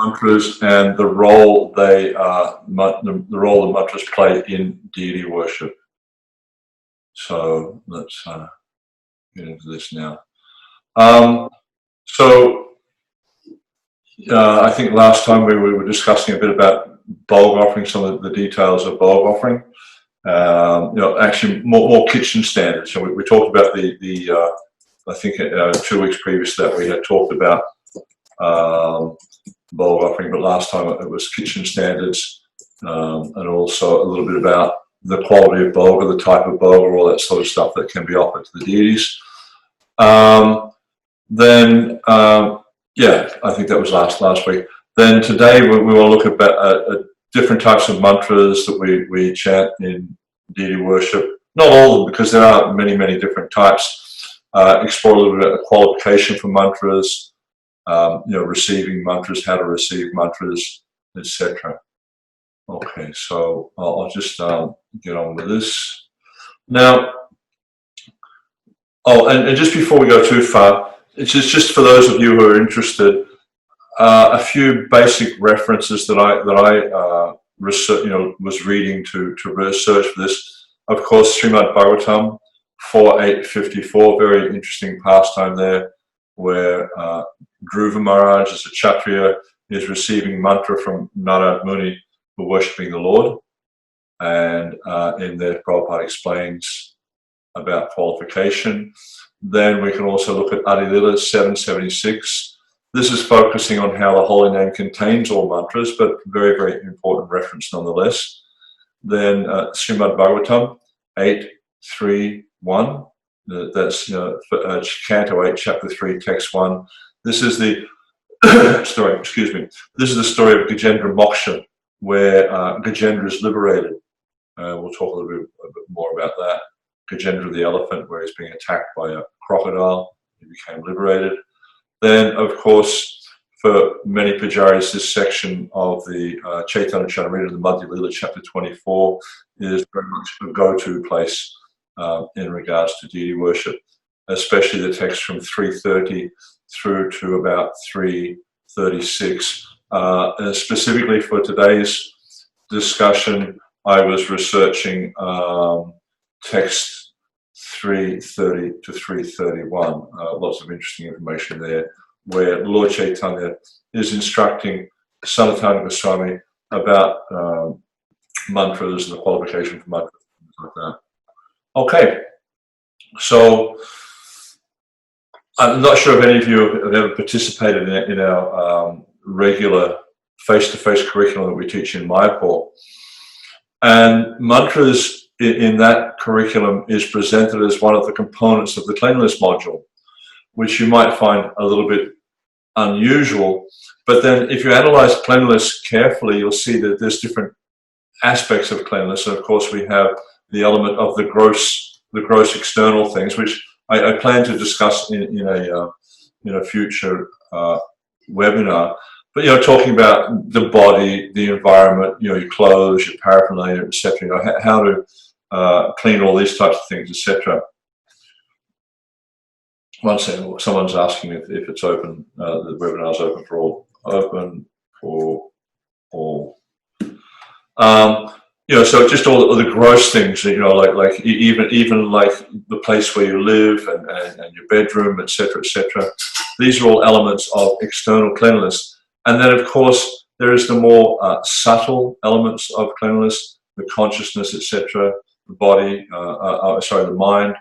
mantras and the role the role the mantras play in deity worship. So let's get into this now. I think last time we were discussing a bit about bulb offering, some of the details of bulb offering. Actually more kitchen standards. So we talked about the I think 2 weeks previous that we had talked about bulb offering, but last time it was kitchen standards, and also a little bit about the quality of bulb, or the type of bulb, or all that sort of stuff that can be offered to the deities. Yeah, I think that was last week. Then today we will look at different types of mantras that we chant in deity worship. Not all of them, because there are many different types. Explore a little bit of qualification for mantras, receiving mantras, how to receive mantras, etc. Okay, so I'll just get on with this now. Oh, and just before we go too far, it's just for those of you who are interested, a few basic references that I was reading to research for this. Of course, Srimad Bhagavatam 4.8.54, very interesting pastime there, where Dhruva Maharaj, as a Kshatriya, is receiving mantra from Narad Muni for worshipping the Lord. And in there, Prabhupada explains about qualification. Then we can also look at Adi Lila 776. This is focusing on how the holy name contains all mantras, but very important reference nonetheless. Then Srimad Bhagavatam 8.3.1. That's Canto 8, Chapter 3, Text 1. This is the story. Excuse me. This is the story of Gajendra Moksha, where Gajendra is liberated. We'll talk a little bit more about that. Gajendra the elephant, where he's being attacked by a crocodile. He became liberated. Then, of course, for many pujaris, this section of the Chaitanya Charitamrita, the Madhya Lila, chapter 24, is very much a go-to place in regards to deity worship, especially the text from 330 through to about 336. Specifically for today's discussion, I was researching text 330 to 331. Lots of interesting information there, where Lord Chaitanya is instructing Sanatana Goswami about mantras and the qualification for mantras, things like that. Okay, so I'm not sure if any of you have ever participated in our regular face-to-face curriculum that we teach in Mayapur. And mantras in that curriculum is presented as one of the components of the cleanliness module, which you might find a little bit unusual. But then if you analyze cleanliness carefully, you'll see that there's different aspects of cleanliness. And of course, we have the element of the gross external things, which I plan to discuss in a future webinar. But talking about the body, the environment, your clothes, your paraphernalia, etc. How to clean all these types of things, etc. One second, someone's asking if it's open. The webinar is open for all. Open for all. So just all the gross things, like even like the place where you live and your bedroom, etc., etc. These are all elements of external cleanliness. And then, of course, there is the more subtle elements of cleanliness, the consciousness, etc., the body, the mind.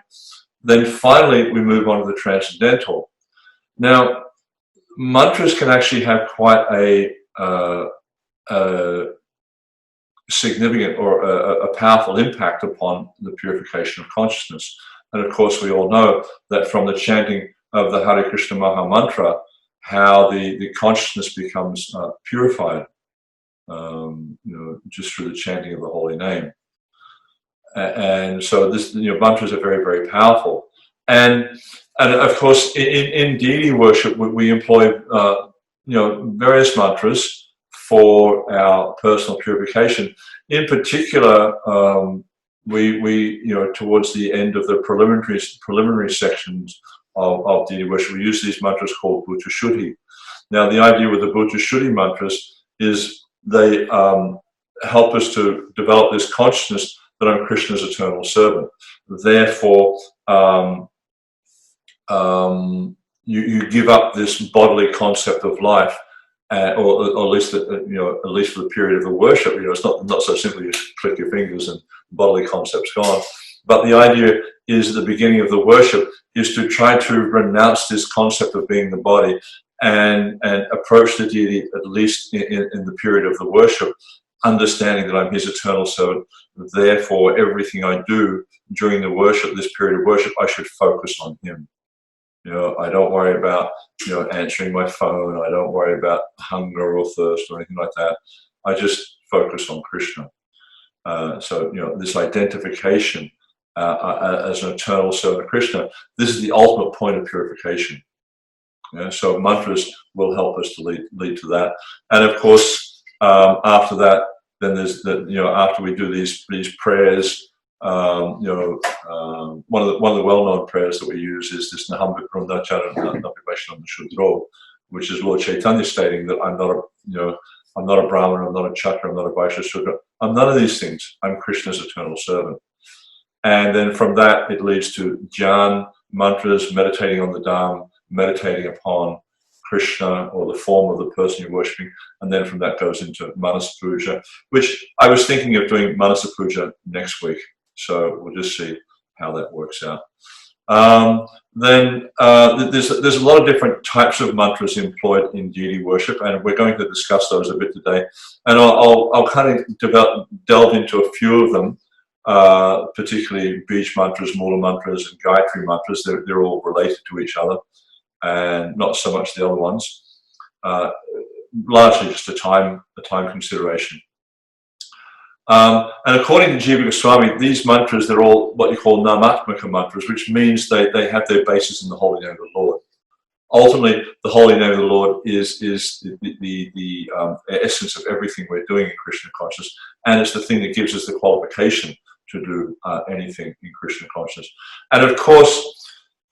Then finally, we move on to the transcendental. Now, mantras can actually have quite a significant or a powerful impact upon the purification of consciousness. And of course, we all know that from the chanting of the Hare Krishna Maha Mantra, how the consciousness becomes purified, just through the chanting of the holy name. And so this, mantras are very powerful. And of course, in deity worship, we employ various mantras for our personal purification. In particular, we towards the end of the preliminary sections of deity worship, we use these mantras called Bhuta Shuddhi. Now, the idea with the Buddha Shuddhi mantras is they help us to develop this consciousness that I'm Krishna's eternal servant. Therefore, you give up this bodily concept of life, or at least at least for the period of the worship. It's not so simple. You just click your fingers and the bodily concept's gone. But the idea is at the beginning of the worship is to try to renounce this concept of being the body and approach the deity, at least in the period of the worship, understanding that I'm his eternal servant. Therefore, everything I do during the worship, this period of worship, I should focus on him. I don't worry about answering my phone. I don't worry about hunger or thirst or anything like that. I just focus on Krishna. So this identification as an eternal servant of Krishna, this is the ultimate point of purification. So mantras will help us to lead to that. And of course, after that, then there's after we do these prayers, one of the well-known prayers that we use is this Naham Vikrundachara Napivaishnam Shudro, which is Lord Chaitanya stating that I'm not a Brahmin, I'm not a Chakra, I'm not a Vaishya Shudra, I'm none of these things. I'm Krishna's eternal servant. And then from that, it leads to Jnana mantras, meditating on the Dham, meditating upon Krishna or the form of the person you're worshipping, and then from that goes into Manasa Puja, which I was thinking of doing Manasa Puja next week. So we'll just see how that works out. Then there's a lot of different types of mantras employed in deity worship, and we're going to discuss those a bit today. And I'll kind of delve into a few of them, particularly Bij mantras, Mula mantras, and Gayatri mantras. They're all related to each other, and not so much the other ones. Largely just a time consideration. And according to Jiva Goswami, these mantras, they're all what you call namatmaka mantras, which means they have their basis in the holy name of the Lord. Ultimately, the holy name of the Lord is the essence of everything we're doing in Krishna consciousness, and it's the thing that gives us the qualification to do anything in Krishna consciousness. And of course,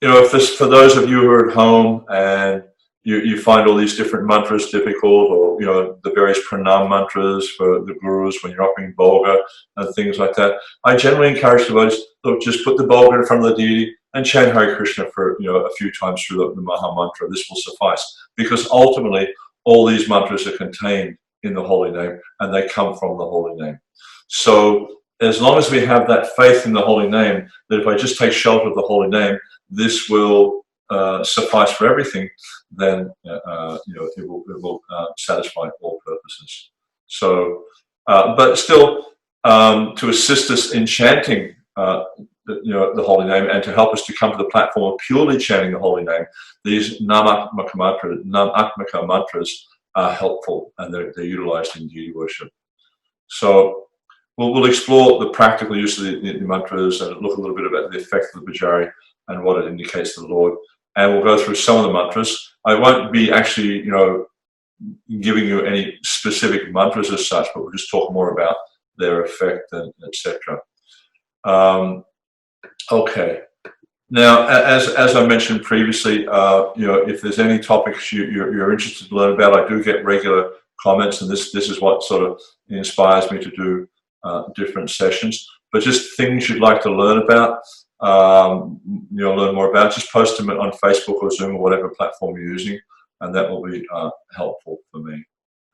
for those of you who are at home and you find all these different mantras difficult, or the various pranam mantras for the gurus when you're offering bhoga and things like that, I generally encourage devotees, look, just put the bhoga in front of the deity and chant Hare Krishna for a few times through the Maha Mantra. This will suffice, because ultimately all these mantras are contained in the holy name and they come from the holy name. So as long as we have that faith in the holy name, that if I just take shelter of the holy name, this will suffice for everything, then it will satisfy all purposes. So, but still, to assist us in chanting, the holy name, and to help us to come to the platform of purely chanting the holy name, these namatmaka mantras are helpful, and they're utilized in deity worship. So we'll explore the practical use of the mantras and look a little bit about the effect of the Bhajari and what it indicates to the Lord. And we'll go through some of the mantras. I won't be actually, giving you any specific mantras as such, but we'll just talk more about their effect and etc. Okay. Now, as I mentioned previously, if there's any topics you're interested to learn about, I do get regular comments, and this is what sort of inspires me to do different sessions. But just things you'd like to learn about, learn more about, just post them on Facebook or Zoom or whatever platform you're using, and that will be helpful for me.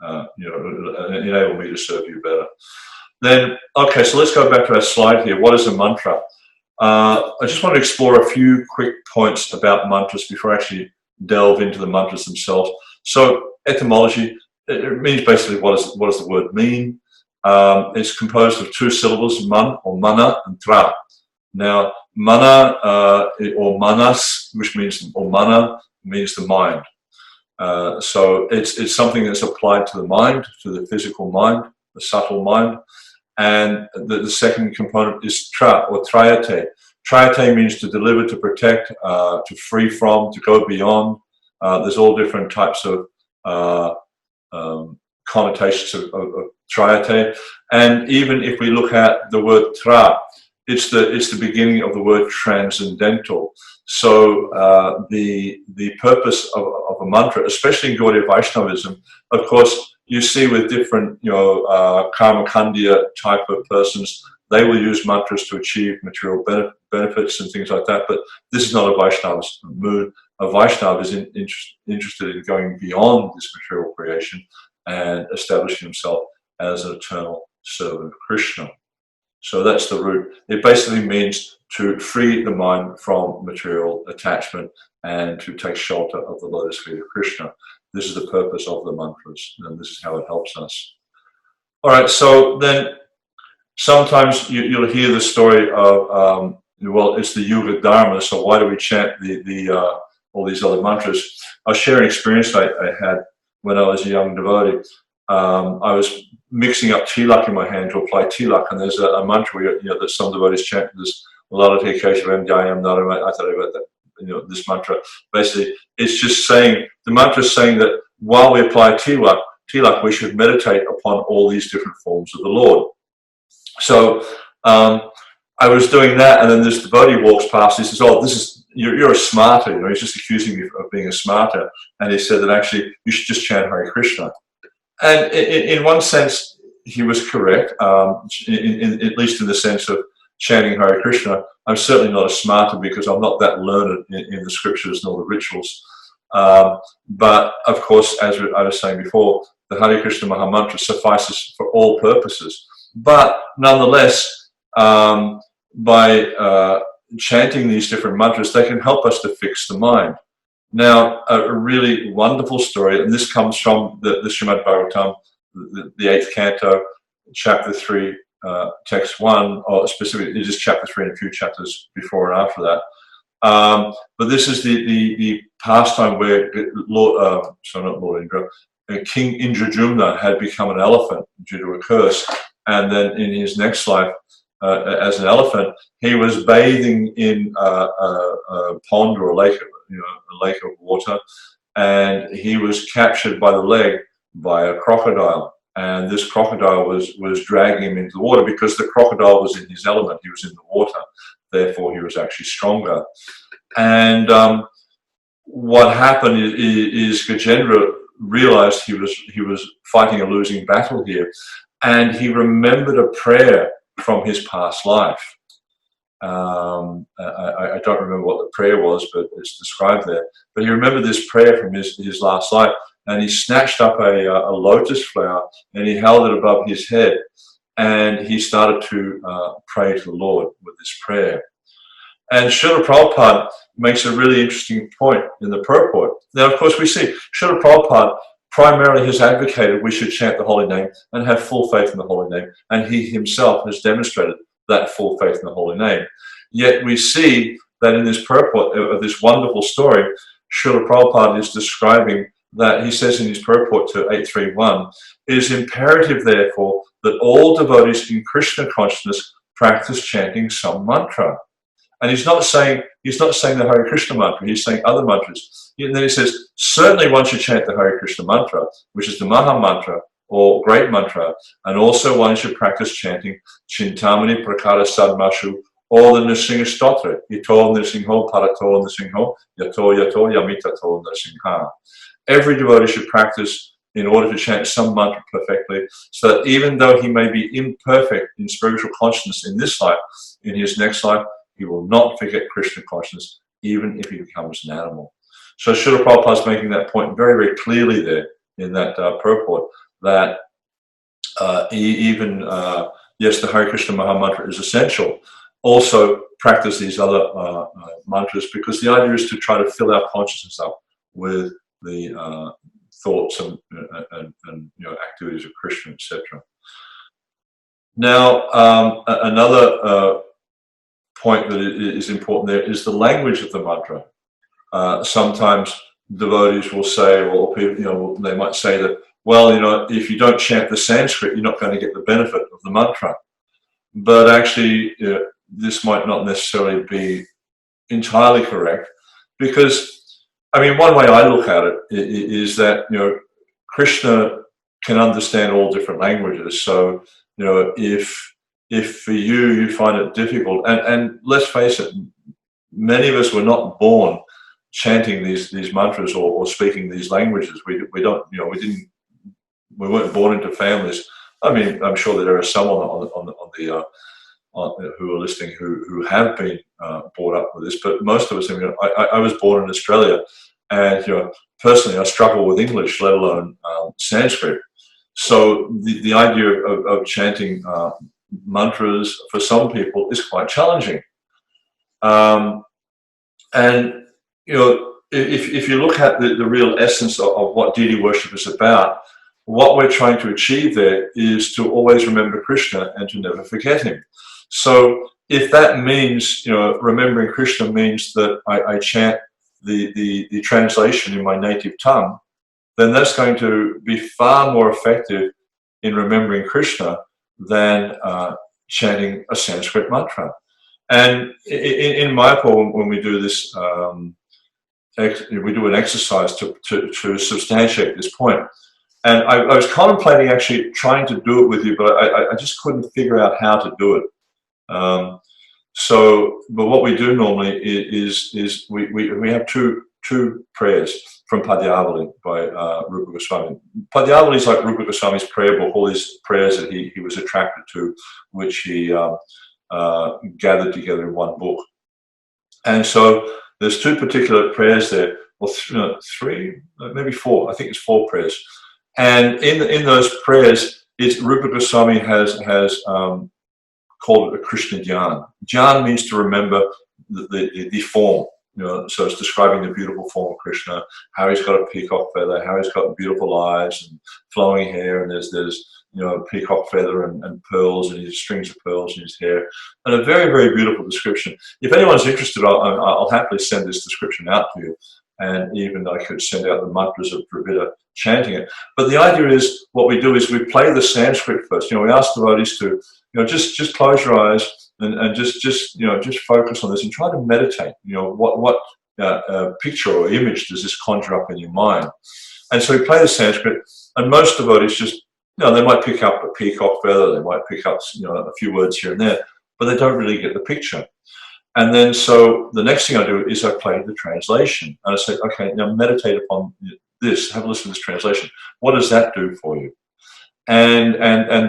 Enable me to serve you better. Then, okay, so let's go back to our slide here. What is a mantra? I just want to explore a few quick points about mantras before I actually delve into the mantras themselves. So, etymology, it means basically what does the word mean? It's composed of two syllables, man or mana and tra. Now, mana or manas, which means, or mana, means the mind. So it's something that's applied to the mind, to the physical mind, the subtle mind. And the second component is tra, or trayate. Trayate means to deliver, to protect, to free from, to go beyond. There's all different types of connotations of trayate. And even if we look at the word tra, it's the beginning of the word transcendental. So the purpose of a mantra, especially in Gaudiya Vaishnavism, of course, you see with different, karma kandya type of persons, they will use mantras to achieve material benefits and things like that. But this is not a Vaishnava's mood. A Vaishnava is interested in going beyond this material creation and establishing himself as an eternal servant of Krishna. So that's the root. It basically means to free the mind from material attachment and to take shelter of the lotus feet of Krishna. This is the purpose of the mantras, and this is how it helps us. All right, so then sometimes you'll hear the story of, well, it's the Yuga Dharma, so why do we chant all these other mantras? I'll share an experience I had when I was a young devotee. I was mixing up tilak in my hand to apply tilak, and there's a mantra that some devotees chant. There's Lalate Keshavam Jayam Naram. I thought about that. This mantra. Basically, it's just saying, the mantra is saying that while we apply tilak, we should meditate upon all these different forms of the Lord. So I was doing that, and then this devotee walks past. He says, "Oh, you're a smarter." He's just accusing me of being a smarter, and he said that actually you should just chant Hare Krishna. And in one sense, he was correct, at least in the sense of chanting Hare Krishna. I'm certainly not a smarter because I'm not that learned in the scriptures nor the rituals. But of course, as I was saying before, the Hare Krishna Maha Mantra suffices for all purposes. But nonetheless, by chanting these different mantras, they can help us to fix the mind. Now, a really wonderful story, and this comes from the Srimad Bhagavatam, the 8th canto, chapter 3, text 1, or specifically, it is chapter 3 and a few chapters before and after that. But this is the pastime where King Indrajumna had become an elephant due to a curse, and then in his next life, as an elephant, he was bathing in a pond or a lake of water, and he was captured by the leg by a crocodile, and this crocodile was dragging him into the water because the crocodile was in his element. He was in the water, therefore he was actually stronger. And what happened is Gajendra realized he was fighting a losing battle here, and he remembered a prayer from his past life. I don't remember what the prayer was, but it's described there. But he remembered this prayer from his last life, and he snatched up a lotus flower and he held it above his head, and he started to pray to the Lord with this prayer. And Srila Prabhupada makes a really interesting point in the purport. Now, of course, we see Srila Prabhupada primarily has advocated we should chant the holy name and have full faith in the holy name, and he himself has demonstrated that full faith in the holy name. Yet we see that in this purport of this wonderful story, Srila Prabhupada is describing that, he says in his purport to 831, it is imperative, therefore, that all devotees in Krishna consciousness practice chanting some mantra. And he's not saying the Hare Krishna mantra, he's saying other mantras. And then he says, certainly one should chant the Hare Krishna mantra, which is the Maha Mantra, or great mantra, and also one should practice chanting Chintamani Prakara Sadmashu, or the Nrsimha Stotra, Ito Nrsimho Parato Nrsimho, Yato Yato Yamitato Nrsimha. Every devotee should practice in order to chant some mantra perfectly, so that even though he may be imperfect in spiritual consciousness in this life, in his next life, he will not forget Krishna consciousness, even if he becomes an animal. So Srila Prabhupada is making that point very, very clearly there in that purport, that yes, the Hare Krishna Maha Mantra is essential. Also practice these other mantras, because the idea is to try to fill our consciousness up with the thoughts and activities of Krishna, etc. Now, another point that is important there is the language of the mantra. Sometimes devotees will say, or people, they might say that, well, if you don't chant the Sanskrit, you're not going to get the benefit of the mantra. But actually, this might not necessarily be entirely correct, because, one way I look at it is that, Krishna can understand all different languages. So, if if for you find it difficult, and let's face it, many of us were not born chanting these mantras or speaking these languages. We don't, you know, we weren't born into families. I mean, I'm sure that there are some who are listening who have been brought up with this, but most of us, I mean, I was born in Australia, and, you know, personally, I struggle with English, let alone Sanskrit. So the idea of chanting mantras for some people is quite challenging. And, you know, if you look at the real essence of what deity worship is about, what we're trying to achieve there is to always remember Krishna and to never forget him. So if that means, you know, remembering Krishna means that I chant the translation in my native tongue, then that's going to be far more effective in remembering Krishna than chanting a Sanskrit mantra. And in Mayapur, when we do this, we do an exercise to substantiate this point. And I was contemplating actually trying to do it with you, but I just couldn't figure out how to do it. But what we do normally is we have two prayers from Padyavali by Rupa Goswami. Padyavali is like Rupa Goswami's prayer book, all these prayers that he was attracted to, which he gathered together in one book. And so there's two particular prayers there, or three, maybe four. I think it's four prayers. And in those prayers, Rupa Goswami has called it a Krishna Dhyan. Dhyan means to remember the form. You know, so it's describing the beautiful form of Krishna, how he's got a peacock feather, how he's got beautiful eyes and flowing hair, and there's you know, a peacock feather and pearls, and his strings of pearls in his hair, and a very, very beautiful description. If anyone's interested, I'll happily send this description out to you, and even I could send out the mantras of Dravida chanting it. But the idea is, what we do is we play the Sanskrit first. You know, we ask devotees to, you know, just close your eyes and just you know, just focus on this and try to meditate. You know, what picture or image does this conjure up in your mind? And so we play the Sanskrit, and most devotees just, you know, they might pick up a peacock feather, they might pick up, you know, a few words here and there, but they don't really get the picture. And then so the next thing I do is I play the translation, and I say, okay, now meditate upon this, have a listen to this translation. What does that do for you? And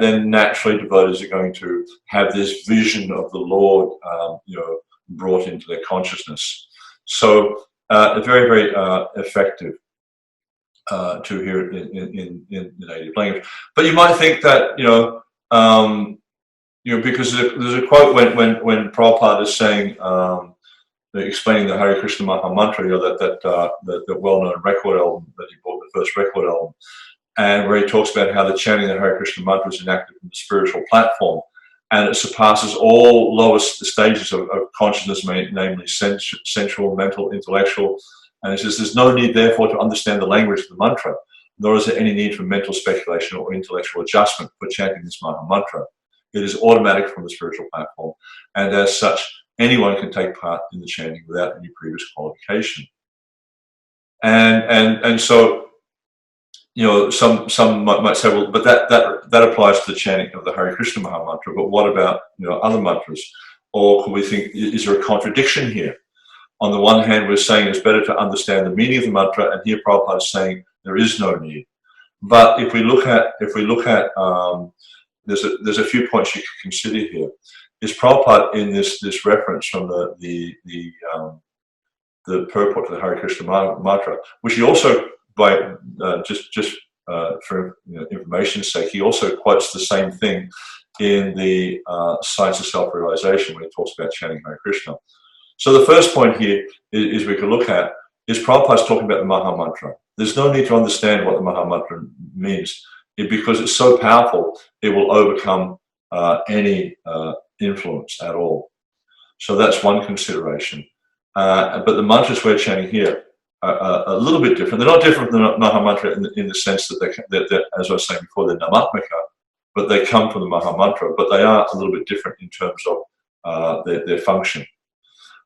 then naturally devotees are going to have this vision of the Lord, you know, brought into their consciousness. So very, very effective to hear it in the native language. But you might think that, you know, because there's a quote when Prabhupada is saying, explaining the Hare Krishna Maha Mantra, you know, that well-known record album that he bought, the first record album, and where he talks about how the chanting of the Hare Krishna Mantra is enacted from the spiritual platform, and it surpasses all lowest stages of consciousness, namely sensual, mental, intellectual. And he says, there's no need, therefore, to understand the language of the mantra, nor is there any need for mental speculation or intellectual adjustment for chanting this Maha Mantra. It is automatic from the spiritual platform, and as such, anyone can take part in the chanting without any previous qualification. And so, you know, some might say, well, but that applies to the chanting of the Hare Krishna Maha Mantra. But what about, you know, other mantras? Or can we think, is there a contradiction here? On the one hand, we're saying it's better to understand the meaning of the mantra, and here Prabhupada is saying there is no need. But if we look at there's a few points you can consider here. Is Prabhupada in this reference from the purport to the Hare Krishna Mantra, which he also, by just for, you know, information's sake, he also quotes the same thing in the Science of Self-Realization when he talks about chanting Hare Krishna. So the first point here is we can look at is Prabhupada's talking about the Maha Mantra. There's no need to understand what the Maha Mantra means, because it's so powerful, it will overcome any influence at all. So that's one consideration. But the mantras we're chanting here are a little bit different. They're not different than the Maha Mantra in the sense that they're, as I was saying before, they're namatmika, but they come from the Maha Mantra, but they are a little bit different in terms of their function.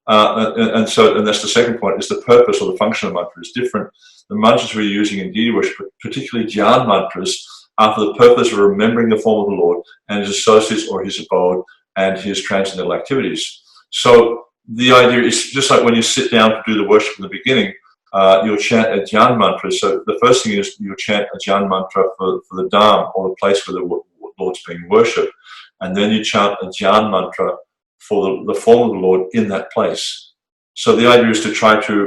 And that's the second point, is the purpose or the function of the mantra is different. The mantras we're using in deity worship, particularly dhyan mantras, are for the purpose of remembering the form of the Lord and his associates or his abode and his transcendental activities. So the idea is just like when you sit down to do the worship in the beginning, you'll chant a Dhyan mantra. So the first thing is you'll chant a Dhyan mantra for the Dham, or the place where the Lord's being worshipped. And then you chant a Dhyan mantra for the form of the Lord in that place. So the idea is to try to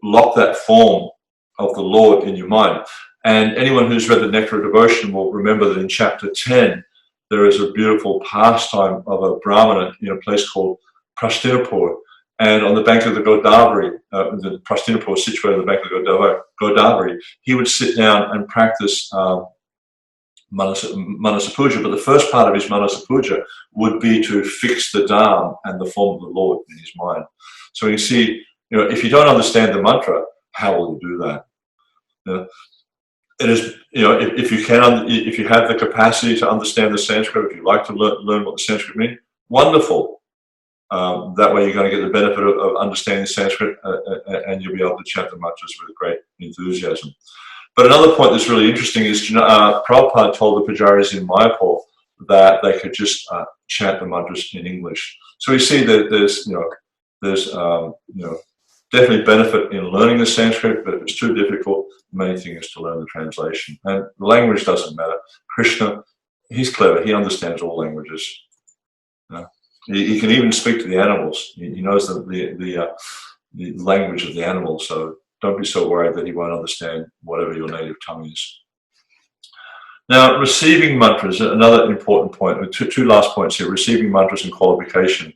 lock that form of the Lord in your mind. And anyone who's read the Nectar of Devotion will remember that in chapter 10, there is a beautiful pastime of a Brahmana in a place called Prastinapur. And on the bank of the Godavari, the Prastinapur is situated on the bank of the Godavari, he would sit down and practice Manasa Puja. But the first part of his Manasa Puja would be to fix the Dham and the form of the Lord in his mind. So you see, if you don't understand the mantra, how will you do that? It is, if you have the capacity to understand the Sanskrit, if you like to learn what the Sanskrit means, wonderful. That way you're going to get the benefit of understanding Sanskrit, and you'll be able to chant the mantras with great enthusiasm. But another point that's really interesting is, Prabhupada told the pujaris in Mayapur that they could just chant the mantras in English. So we see that there's definitely benefit in learning the Sanskrit, but if it's too difficult, the main thing is to learn the translation. And the language doesn't matter. Krishna, he's clever. He understands all languages. He can even speak to the animals. He knows the language of the animals. So don't be so worried that he won't understand whatever your native tongue is. Now, receiving mantras, another important point. Two last points here: receiving mantras and qualification.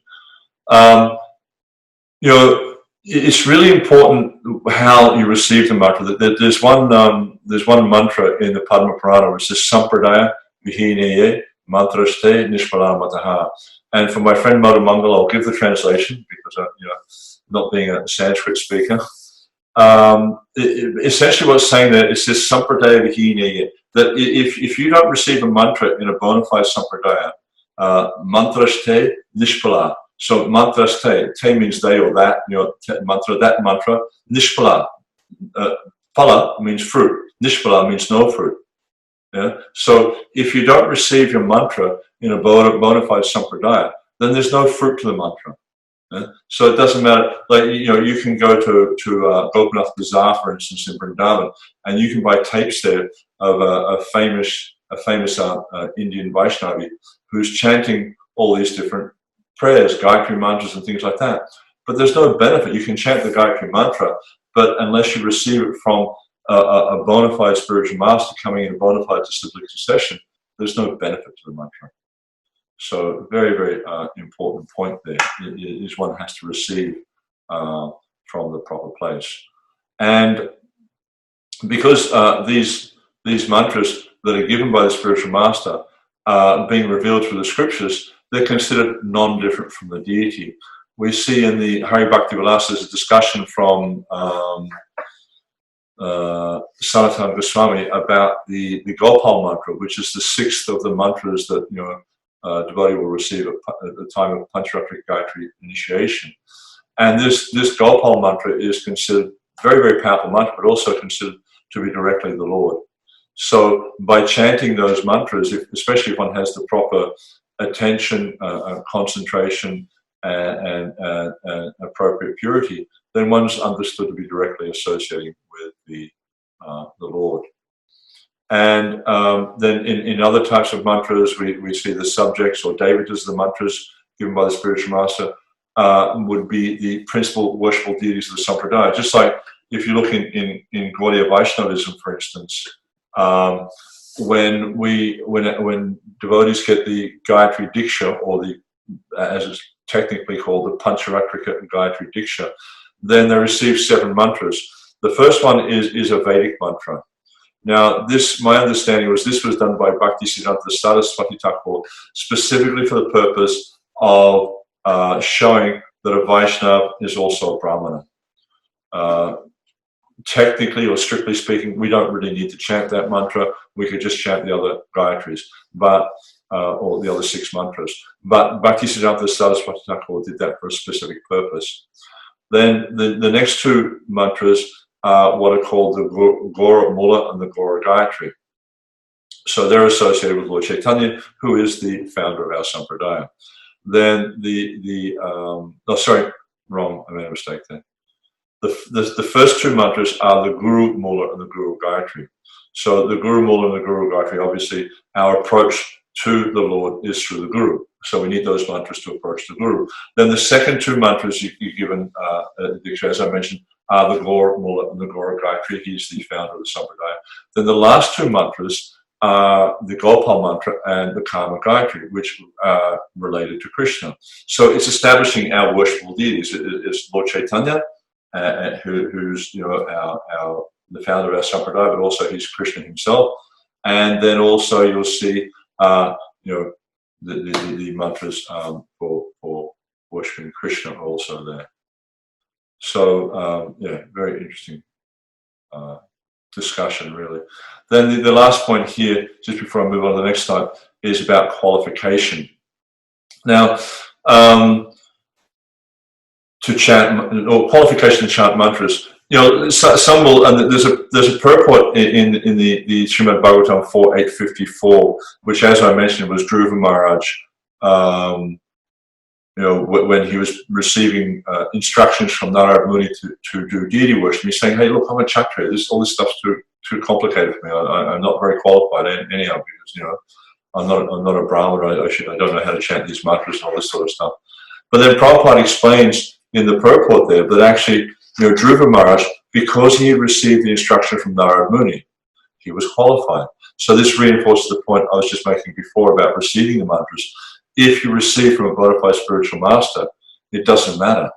It's really important how you receive the mantra. There's one mantra in the Padma Purana which says Sampradaya Vihineye Mantraste Nishpalamataha. And for my friend Madhu Mangal, I'll give the translation because not being a Sanskrit speaker. Essentially what's saying there, it says Sampradaya Vihineye, that if you don't receive a mantra in a bona fide Sampradaya, Mantraste Nishpala. So mantraste, te means they or that, that mantra, nishpala. Pala means fruit, nishpala means no fruit. Yeah? So if you don't receive your mantra in a bona fide sampradaya, then there's no fruit to the mantra. Yeah? So it doesn't matter, you can go to Gopinath Bazaar, for instance, in Vrindavan, and you can buy tapes there of a famous Indian Vaishnavi who's chanting all these different prayers, Gayatri mantras and things like that. But there's no benefit. You can chant the Gayatri mantra, but unless you receive it from a bona fide spiritual master coming in a bona fide disciplic succession, there's no benefit to the mantra. So very, very important point there is one has to receive from the proper place. And because these mantras that are given by the spiritual master are being revealed through the scriptures, they're considered non-different from the deity. We see in the Hari Bhakti Vilasa there's a discussion from Sanatana Goswami about the Gopal mantra, which is the sixth of the mantras that devotee will receive at the time of Pancharatrik Gayatri initiation. And this Gopal mantra is considered very, very powerful mantra, but also considered to be directly the Lord. So by chanting those mantras, especially if one has the proper attention, concentration, and appropriate purity, then one's understood to be directly associating with the Lord. And then in other types of mantras, we see the subjects or devatas, the mantras given by the spiritual master, would be the principal worshipful deities of the Sampradaya. Just like if you look in Gaudiya Vaishnavism, for instance, when devotees get the Gayatri Diksha, or as it's technically called, the Pancharatrika Gayatri Diksha, then they receive 7 mantras. The first one is a Vedic mantra. Now, my understanding was this was done by Bhaktisiddhanta Saraswati Thakur specifically for the purpose of showing that a Vaishnava is also a Brahmana. Technically or strictly speaking, we don't really need to chant that mantra. We could just chant the other Gayatris, or the other 6 mantras. But Bhaktisiddhanta Saraswati Thakur did that for a specific purpose. Then the next 2 mantras what are called the Gora Mula and the Gora Gayatri. So they're associated with Lord Chaitanya, who is the founder of our Sampradaya. Then oh, sorry, wrong, I made a mistake there. The first two mantras are the Guru Mula and the Guru Gayatri. So the Guru Mula and the Guru Gayatri, obviously, our approach to the Lord is through the Guru. So we need those mantras to approach the Guru. Then the second two mantras you're given, as I mentioned, are the Gora Mula and the Gora Gayatri. He's the founder of the Sampradaya. Then the last two mantras are the Gopal mantra and the Kama Gayatri, which are related to Krishna. So it's establishing our worshipful deities. It's Lord Chaitanya, who's the founder of our Sampradaya, but also he's Krishna himself. And then also you'll see the mantras for worshiping Krishna are also there. So very interesting discussion, really. Then the last point here, just before I move on to the next slide, is about qualification. Now, to chant, or qualification to chant mantras, some will, and there's a purport in the Srimad Bhagavatam 4.854, which, as I mentioned, was Dhruva Maharaj, when he was receiving instructions from Narad Muni to do deity worship. He's saying, hey, look, I'm a Kshatriya. All this stuff's too complicated for me. I'm not very qualified anyhow, because, I'm not a Brahmana. I don't know how to chant these mantras and all this sort of stuff. But then Prabhupada explains in the purport there that actually, Dhruva Maharaj, because he had received the instruction from Narad Muni, he was qualified. So this reinforces the point I was just making before about receiving the mantras. If you receive from a bona fide spiritual master, it doesn't matter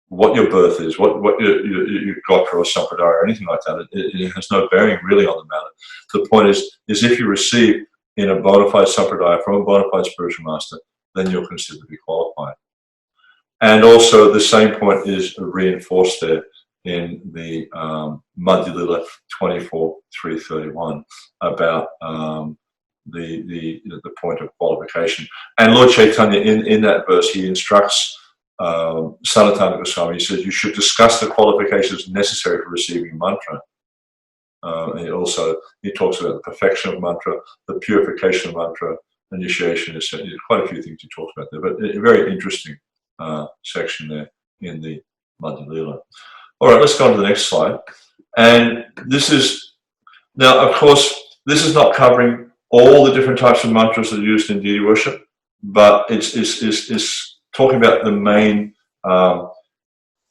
what your birth is, what you got for a sampradaya or anything like that. It has no bearing really on the matter. The point is if you receive in a bona fide sampradaya from a bona fide spiritual master, then you're considered to be qualified. And also the same point is reinforced there in the Madhya Lila 24.331 about the point of qualification. And Lord Chaitanya, in that verse, he instructs Sanatana Goswami. He says you should discuss the qualifications necessary for receiving mantra. He talks about the perfection of mantra, the purification of mantra, initiation. Quite a few things he talks about there, but a very interesting section there in the Madhya Lila. All right, let's go on to the next slide. And this is, now of course, this is not covering all the different types of mantras that are used in deity worship, but it's talking about the main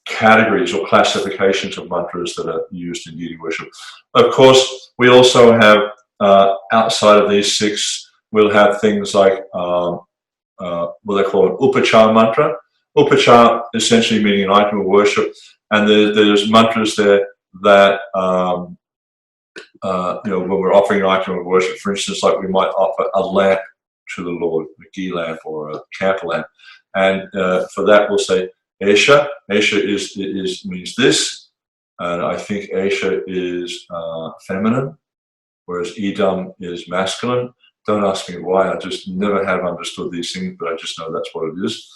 categories or classifications of mantras that are used in deity worship. Of course, we also have, outside of these six, we'll have things like what they call an upachar mantra. Upachar essentially meaning an item of worship, and there's mantras there that when we're offering an item of worship, for instance, like we might offer a lamp to the Lord, a ghee lamp or a camphor lamp, and for that we'll say Esha. Esha means this, and I think Esha is feminine, whereas Idam is masculine. Don't ask me why. I just never have understood these things, but I just know that's what it is.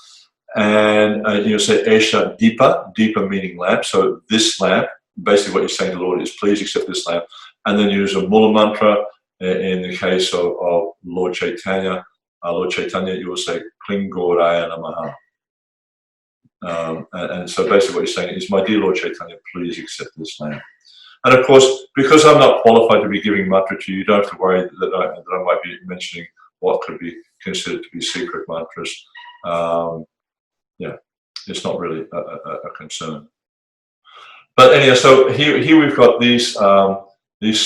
And you say Esha Deepa, Deepa meaning lamp. So this lamp, basically what you're saying to the Lord is, please accept this lamp. And then you use a Mula mantra. In the case of Lord Chaitanya, you will say Kling Gauraya Namaha. And so basically what you're saying is, my dear Lord Chaitanya, please accept this lamp. And of course, because I'm not qualified to be giving mantra to you, you don't have to worry that I might be mentioning what could be considered to be secret mantras. It's not really a concern. But anyhow, so here we've got these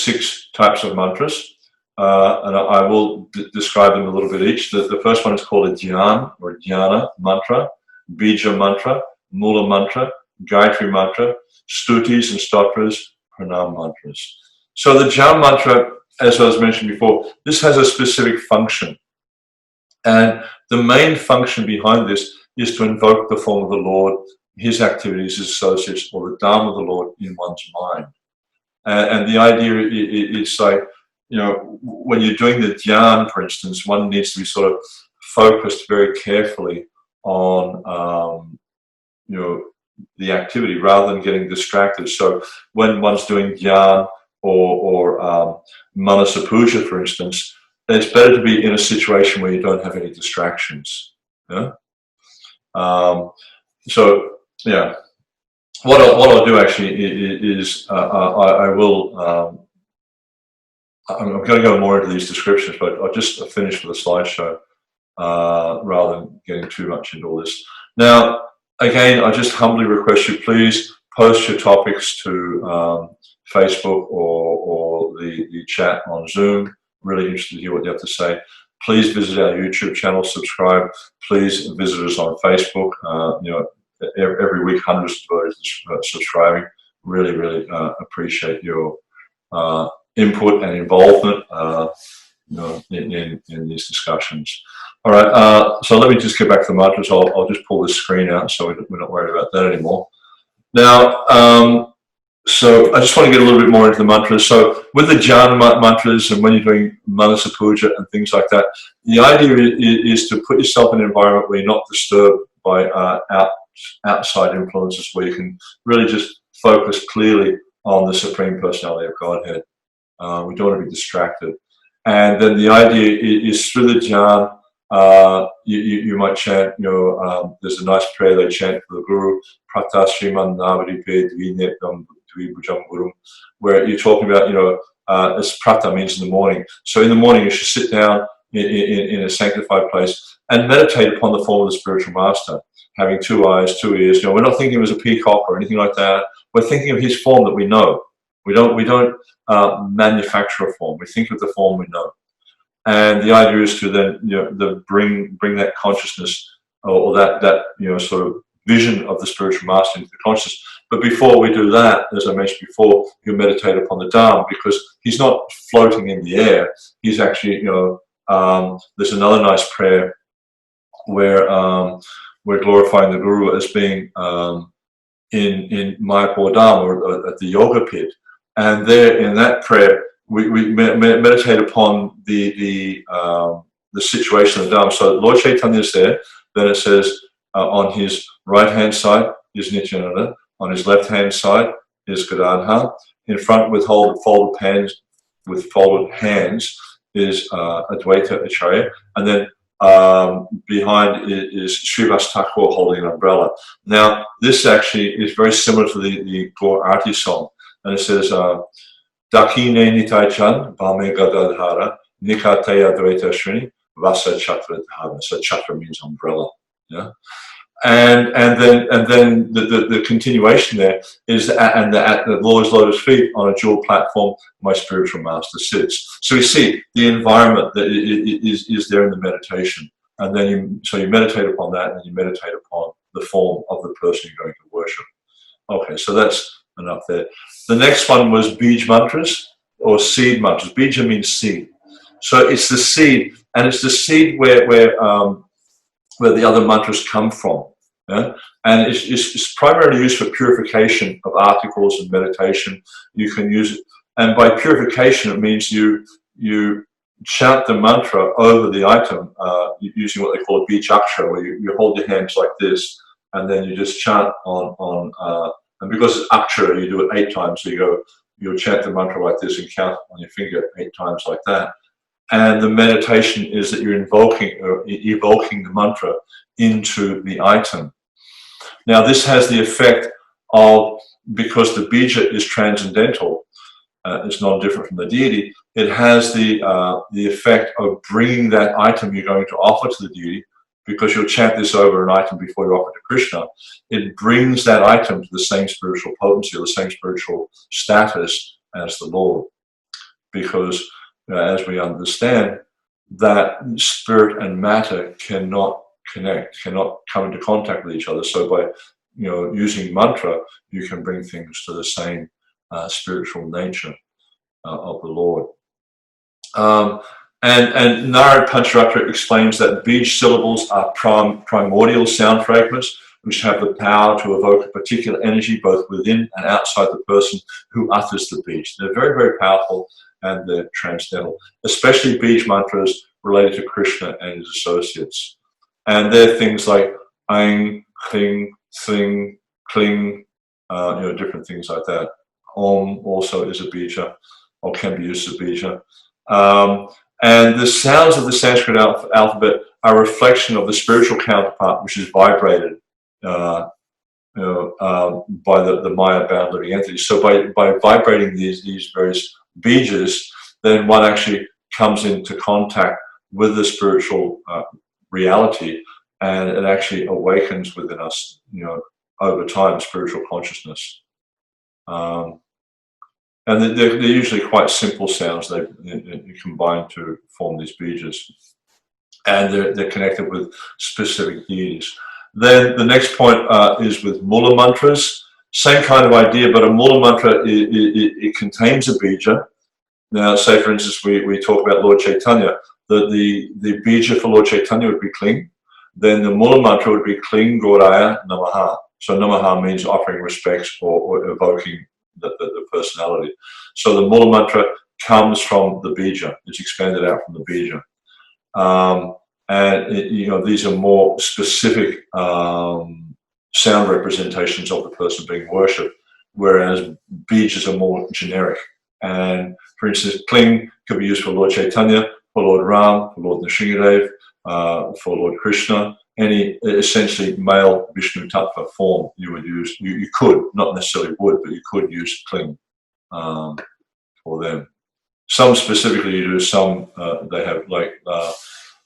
six types of mantras, and I will describe them a little bit each. The first one is called a dhyan or dhyana mantra, bija mantra, mula mantra, gayatri mantra, stutis and stotras, pranam mantras. So the dhyan mantra, as I was mentioned before, this has a specific function, and the main function behind this is to invoke the form of the Lord, his activities, his associates, or the Dharma of the Lord in one's mind. And the idea is like, when you're doing the dhyan, for instance, one needs to be sort of focused very carefully on, the activity rather than getting distracted. So when one's doing dhyan or manasa puja, for instance, it's better to be in a situation where you don't have any distractions. Yeah? So yeah, what I'll do actually is I will. I'm going to go more into these descriptions, but I'll just finish with a slideshow rather than getting too much into all this. Now, again, I just humbly request you, please post your topics to Facebook or the chat on Zoom. Really interested to hear what you have to say. Please visit our YouTube channel, subscribe. Please visit us on Facebook. Every week, hundreds of devotees subscribing. Really, really appreciate your input and involvement in these discussions. All right, so let me just get back to the mantras. I'll just pull this screen out so we're not worried about that anymore. Now, so I just want to get a little bit more into the mantras. So with the jhana mantras and when you're doing manasa puja and things like that, the idea is to put yourself in an environment where you're not disturbed by outside influences, where you can really just focus clearly on the Supreme Personality of Godhead. We don't want to be distracted. And then the idea is through the dhyan, you might chant, there's a nice prayer they chant for the Guru, Prata Shriman Navadi Pe Dvinekam Dvibhujam Gurum, where you're talking about, as Prata means in the morning. So in the morning you should sit down in a sanctified place and meditate upon the form of the spiritual master, having 2 eyes, 2 ears. We're not thinking of him as a peacock or anything like that. We're thinking of his form that we know. We don't manufacture a form. We think of the form we know, and the idea is to then bring that consciousness or that sort of vision of the spiritual master into the consciousness. But before we do that, as I mentioned before, you meditate upon the Dham, because he's not floating in the air. He's actually there's another nice prayer where we're glorifying the Guru as being in Mayapur Dham, or at the yoga pit. And there, in that prayer, we meditate upon the situation of the Dham. So Lord Chaitanya is there. Then it says on his right-hand side is Nityananda. On his left-hand side is Gadadhar. In front, with folded hands is Advaita Acharya. And then behind is Srivas Thakur holding an umbrella. Now, this actually is very similar to the Gaur Arti song. And it says, Dakine Nitai Chan, Bame Gadadhara, Nikataya Dvaita Shrini, Vasa Chatra Dhara. So Chatra means umbrella. Yeah. And then the continuation there is at the Lord's lotus feet on a jewel platform, my spiritual master sits. So we see the environment that is there in the meditation. And then you meditate upon that, and you meditate upon the form of the person you're going to worship. Okay, so that's enough there. The next one was Bij mantras, or seed mantras. Bija means seed. So it's the seed, and it's the seed where the other mantras come from. Yeah? And it's primarily used for purification of articles and meditation. You can use it, and by purification it means you chant the mantra over the item using what they call bijakshara, where you hold your hands like this, and then you just chant on and because it's akshara, you do it 8 times. So you'll chant the mantra like this and count on your finger 8 times like that. And the meditation is that you're evoking the mantra into the item. Now, this has the effect of, because the bija is transcendental, it's not different from the deity, it has the effect of bringing that item you're going to offer to the deity, because you'll chant this over an item before you offer it to Krishna. It brings that item to the same spiritual potency or the same spiritual status as the Lord. Because as we understand, that spirit and matter cannot connect, cannot come into contact with each other. So by using mantra, you can bring things to the same spiritual nature of the Lord. And Narad Pancharatra explains that Bij syllables are primordial sound fragments which have the power to evoke a particular energy both within and outside the person who utters the Bij. They're very, very powerful, and they're transcendental, especially Bij mantras related to Krishna and his associates. And they're things like Aing, Kling, Sling, Kling, different things like that. Om also is a bija, or can be used as a bija. And the sounds of the Sanskrit alphabet are a reflection of the spiritual counterpart, which is vibrated by the Maya-bound living entities. So by vibrating these various bijas, then one actually comes into contact with the spiritual reality, and it actually awakens within us, over time, spiritual consciousness. And they're usually quite simple sounds. They combine to form these bijas, and they're connected with specific deities. Then the next point is with mula mantras. Same kind of idea, but a mula mantra, it contains a bija. Now, say for instance, we talk about Lord Chaitanya. The bija for Lord Chaitanya would be Kling. Then the mula mantra would be Kling Gauraya Namaha. So Namaha means offering respects or evoking the personality. So the mula mantra comes from the bija. It's expanded out from the bija. And these are more specific sound representations of the person being worshipped, whereas bijas are more generic. And for instance, Kling could be used for Lord Chaitanya, for Lord Ram, for Lord Nrsimha, for Lord Krishna. Any essentially male Vishnu Tattva form you would use, you could, not necessarily would, but you could use Kling for them. Some specifically you do, some they have, like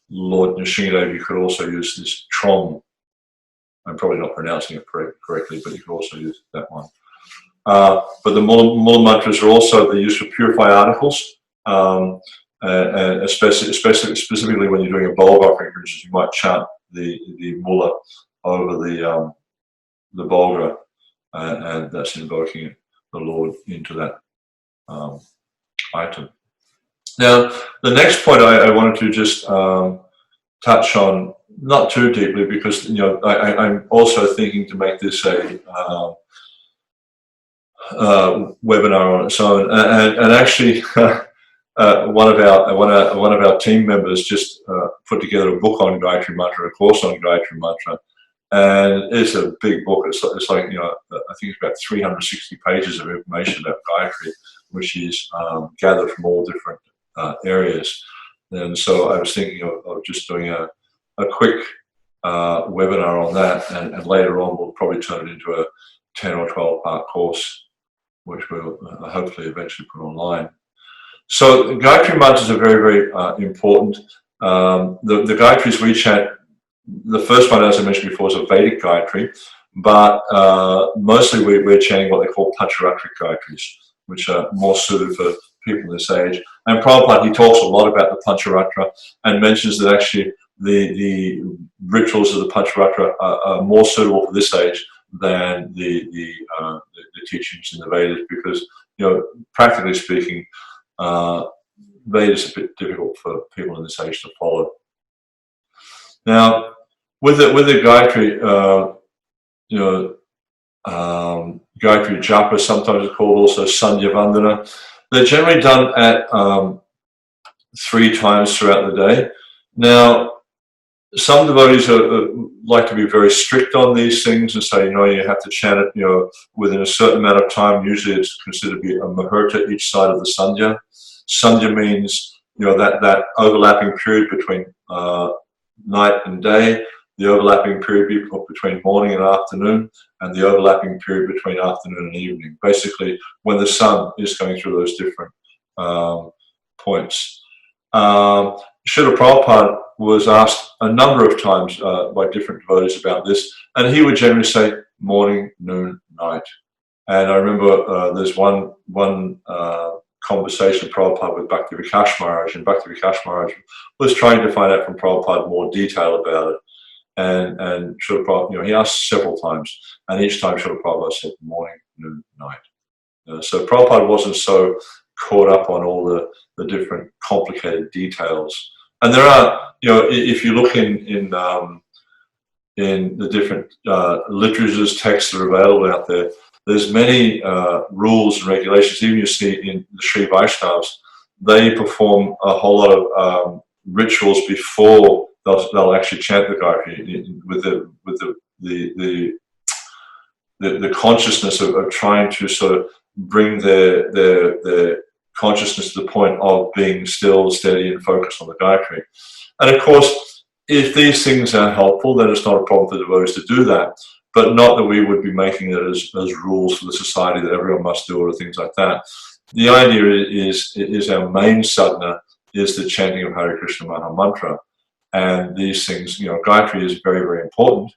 Lord Nrsimha, you could also use this Trom. I'm probably not pronouncing it correctly, but you could also use that one. But the mula mantras are also, they're used to purify articles, and specifically when you're doing a bulb offering, for instance, you might chant the mula over the bulga, and that's invoking the Lord into that item. Now, the next point I wanted to just touch on, not too deeply, because I'm also thinking to make this a webinar on its own, and actually one of our team members just put together a book on Gayatri Mantra, a course on Gayatri Mantra, and it's a big book. It's like I think it's about 360 pages of information about Gayatri, which is gathered from all different areas. And so I was thinking of just doing a quick webinar on that, and later on we'll probably turn it into a 10 or 12 part course, which we'll hopefully eventually put online. So Gayatri mantras are very, very important. The Gayatris we chant, the first one, as I mentioned before, is a Vedic Gayatri, but mostly we're chanting what they call Pancharatric Gayatris, which are more suited for people this age. And Prabhupada, he talks a lot about the Pancharatra and mentions that actually the rituals of the Pancharatra are more suitable for this age than the teachings in the Vedas, because practically speaking, Vedas are a bit difficult for people in this age to follow. Now, with the Gayatri, Gayatri Japa, sometimes it's called also Sandhya Vandana. They're generally done at 3 times throughout the day. Now, some devotees like to be very strict on these things and say, you have to chant it, within a certain amount of time. Usually it's considered to be a muhurta each side of the sandhya. Sandhya means, that overlapping period between night and day, the overlapping period between morning and afternoon, and the overlapping period between afternoon and evening. Basically, when the sun is going through those different points. Srila Prabhupada was asked a number of times by different devotees about this, and he would generally say morning, noon, night. And I remember there's one conversation Prabhupada with Bhakti Vikash Maharaj, and Bhakti Vikash Maharaj was trying to find out from Prabhupada more detail about it. And Srila Prabhupada, he asked several times, and each time Srila Prabhupada said morning, noon, night. So Prabhupada wasn't so caught up on all the different complicated details. And there are, if you look in the different literatures, texts that are available out there, there's many rules and regulations. Even you see in the Sri Vaishnavas, they perform a whole lot of rituals before they'll actually chant the Gayatri with the the consciousness of trying to sort of bring their consciousness to the point of being still, steady, and focused on the Gayatri. And of course, if these things are helpful, then it's not a problem for the devotees to do that, but not that we would be making it as rules for the society that everyone must do or things like that. The idea is our main sadhana is the chanting of Hare Krishna Maha Mantra. And these things, Gayatri is very, very important,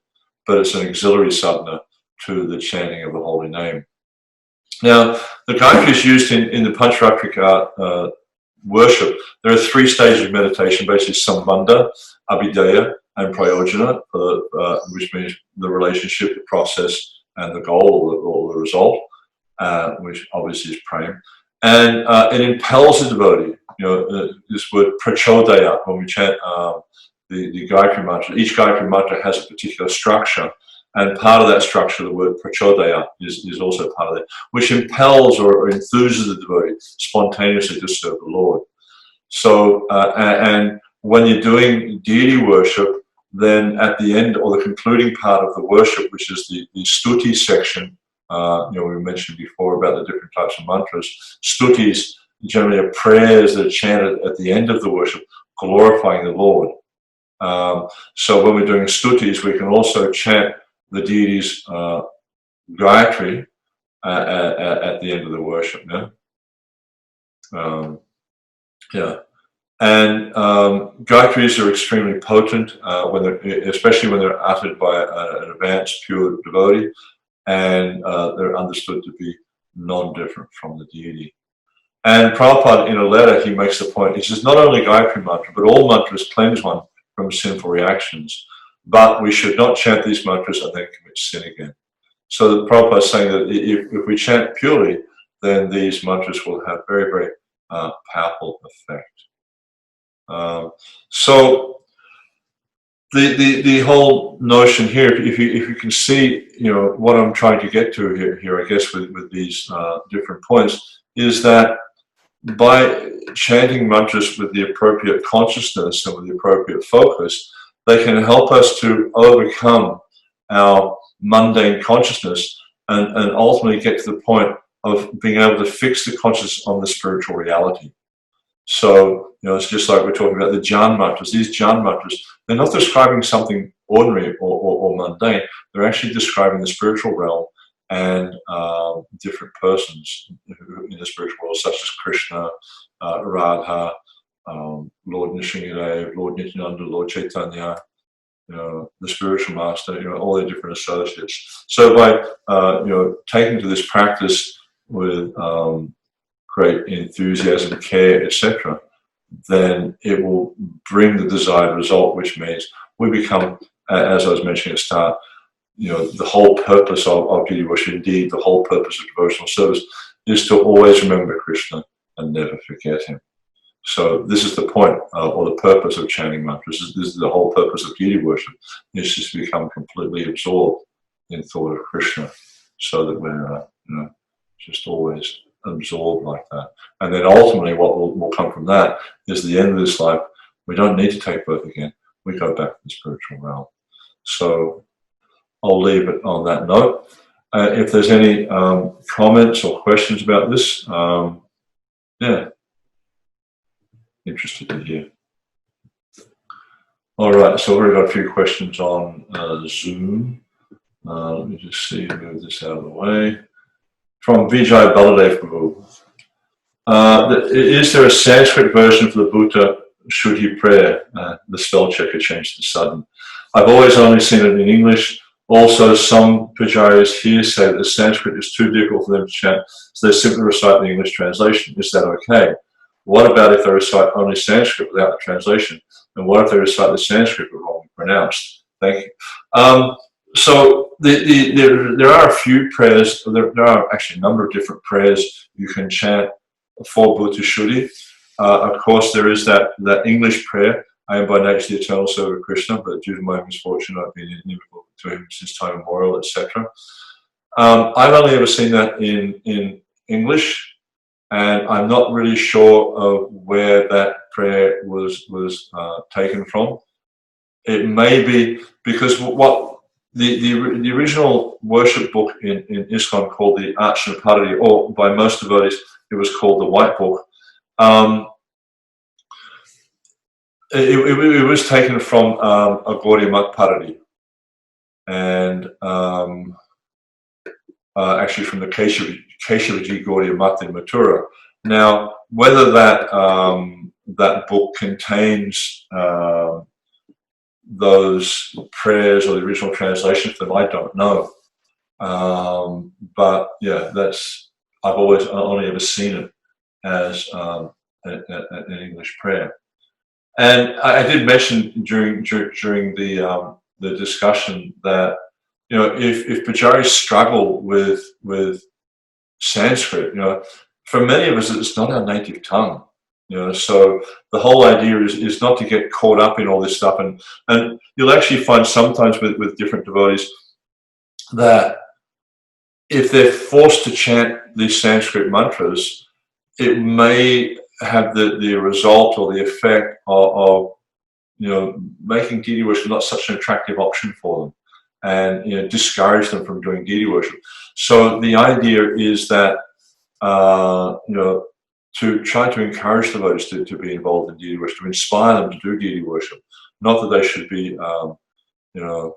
but it's an auxiliary sadhana to the chanting of the holy name. Now, the Gayatri is used in the Pancharatrika worship. There are 3 stages of meditation, basically Sambandha, Abhidheya, and Prayojana, which means the relationship, the process, and the goal or the result, which obviously is praying. And it impels the devotee. This word prachodaya, when we chant the Gayatri mantra, each Gayatri mantra has a particular structure, and part of that structure, the word prachodaya, is also part of it, which impels or enthuses the devotee spontaneously to serve the Lord. So, and when you're doing deity worship, then at the end or the concluding part of the worship, which is the stuti section, we mentioned before about the different types of mantras. Stutis generally are prayers that are chanted at the end of the worship, glorifying the Lord. So when we're doing stutis, we can also chant the deity's Gayatri at the end of the worship. And Gayatris are extremely potent, especially when they're uttered by an advanced pure devotee, and they're understood to be non-different from the deity. And Prabhupada, in a letter, he makes the point, he says, not only Gayatri mantra, but all mantras cleanse one from sinful reactions, but we should not chant these mantras and then commit sin again. So the Prabhupada is saying that if we chant purely, then these mantras will have very, very powerful effect. So the whole notion here, if you can see, what I'm trying to get to here, I guess, with these different points, is that by chanting mantras with the appropriate consciousness and with the appropriate focus, they can help us to overcome our mundane consciousness and ultimately get to the point of being able to fix the consciousness on the spiritual reality. So, it's just like we're talking about the Jan mantras. These Jan mantras, they're not describing something ordinary or mundane. They're actually describing the spiritual realm and different persons in the spiritual world, such as Krishna, Radha, Lord Nrsimha, Lord Nityananda, Lord Chaitanya, the spiritual master, all their different associates. So by taking to this practice with great enthusiasm, care, etc., then it will bring the desired result, which means we become, as I was mentioning at the start, the whole purpose of deity worship, indeed the whole purpose of devotional service, is to always remember Krishna and never forget him. So this is the point or the purpose of chanting mantras. This is the whole purpose of deity worship, is just to become completely absorbed in thought of Krishna, so that we're just always absorbed like that. And then ultimately what will come from that is the end of this life. We don't need to take birth again. We go back to the spiritual realm. So I'll leave it on that note. If there's any comments or questions about this, interested to hear. All right, so we've got a few questions on Zoom. Let me just see, move this out of the way. From Vijay Baladev Prabhu. Is there a Sanskrit version for the Bhuta Shuddhi prayer? The spell checker changed to sudden. I've always only seen it in English. Also, some pujaris here say that the Sanskrit is too difficult for them to chant, so they simply recite the English translation. Is that okay? What about if they recite only Sanskrit without the translation? And what if they recite the Sanskrit but wrongly pronounced? Thank you. So there are a few prayers, there are actually a number of different prayers you can chant for Bhuta Shuddhi. Of course, there is that English prayer, I am by nature the eternal servant of Krishna, but due to my misfortune, I've been inimical to him since time immemorial, etc. I've only ever seen that in English, and I'm not really sure of where that prayer was taken from. It may be because what the original worship book in ISKCON called the Nrsimha, or by most devotees it was called the White Book. It was taken from a Gaudiya Mat Paradi, and actually from the Keshavaji Gaudiya Mat in Mathura. Now, whether that that book contains those prayers or the original translation of them, I don't know. But yeah, I've only ever seen it as an English prayer. And I did mention during the discussion that, you know, if pujaris struggle with Sanskrit, you know, for many of us it's not our native tongue, you know. So the whole idea is not to get caught up in all this stuff, and you'll actually find sometimes with different devotees that if they're forced to chant these Sanskrit mantras, it may have the result or the effect of you know, making deity worship not such an attractive option for them, and, you know, discourage them from doing deity worship. So the idea is that you know, to try to encourage devotees to be involved in deity worship, to inspire them to do deity worship. Not that they should be you know,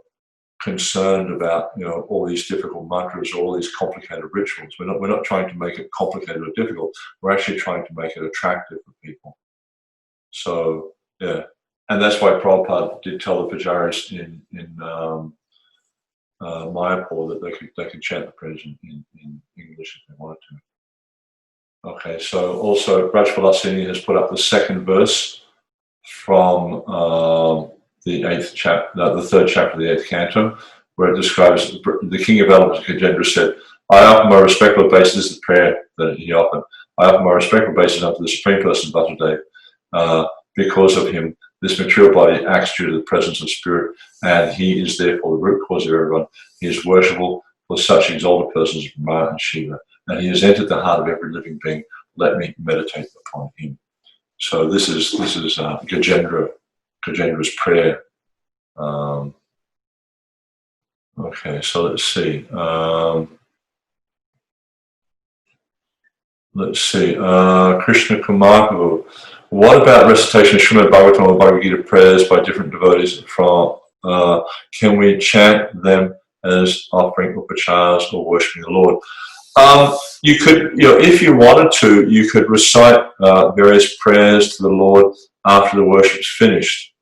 concerned about, you know, all these difficult mantras or all these complicated rituals. We're not trying to make it complicated or difficult. We're actually trying to make it attractive for people. So yeah, and that's why Prabhupada did tell the pujaris in Mayapur that they could chant the prayers in English if they wanted to. Okay, so also Rajpalasini has put up the second verse from the third chapter of the 8th canto, where it describes the king of elements, Gajendra, said, I offer my respectful obeisance, the prayer that he offered. I offer my respectful obeisance unto the Supreme Person of Vasudev. Because of him, this material body acts due to the presence of spirit, and he is therefore the root cause of everyone. He is worshipable for such exalted persons as Brahma and Shiva, and he has entered the heart of every living being. Let me meditate upon him. So this is Gajendra's prayer. Okay, so let's see. Krishna Kumarkavu. What about recitation of Srimad Bhagavatam or Bhagavad Gita prayers by different devotees from? Can we chant them as offering upacharas or worshiping the Lord? You could, you know, if you wanted to, you could recite various prayers to the Lord after the worship's finished.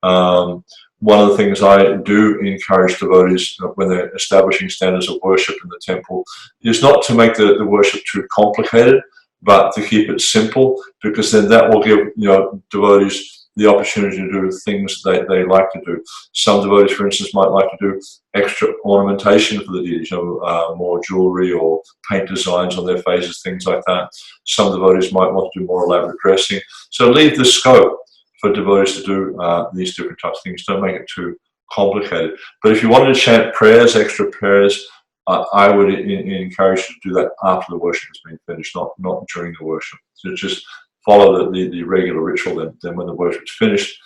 One of the things I do encourage devotees when they're establishing standards of worship in the temple is not to make the worship too complicated, but to keep it simple, because then that will give, you know, devotees the opportunity to do things they like to do. Some devotees, for instance, might like to do extra ornamentation for the deities, you know, more jewelry or paint designs on their faces, things like that. Some devotees might want to do more elaborate dressing. So leave the scope for devotees to do these different types of things. Don't make it too complicated. But if you wanted to chant prayers, extra prayers, I would encourage you to do that after the worship has been finished, not during the worship. So just follow the regular ritual. Then when the worship's finished,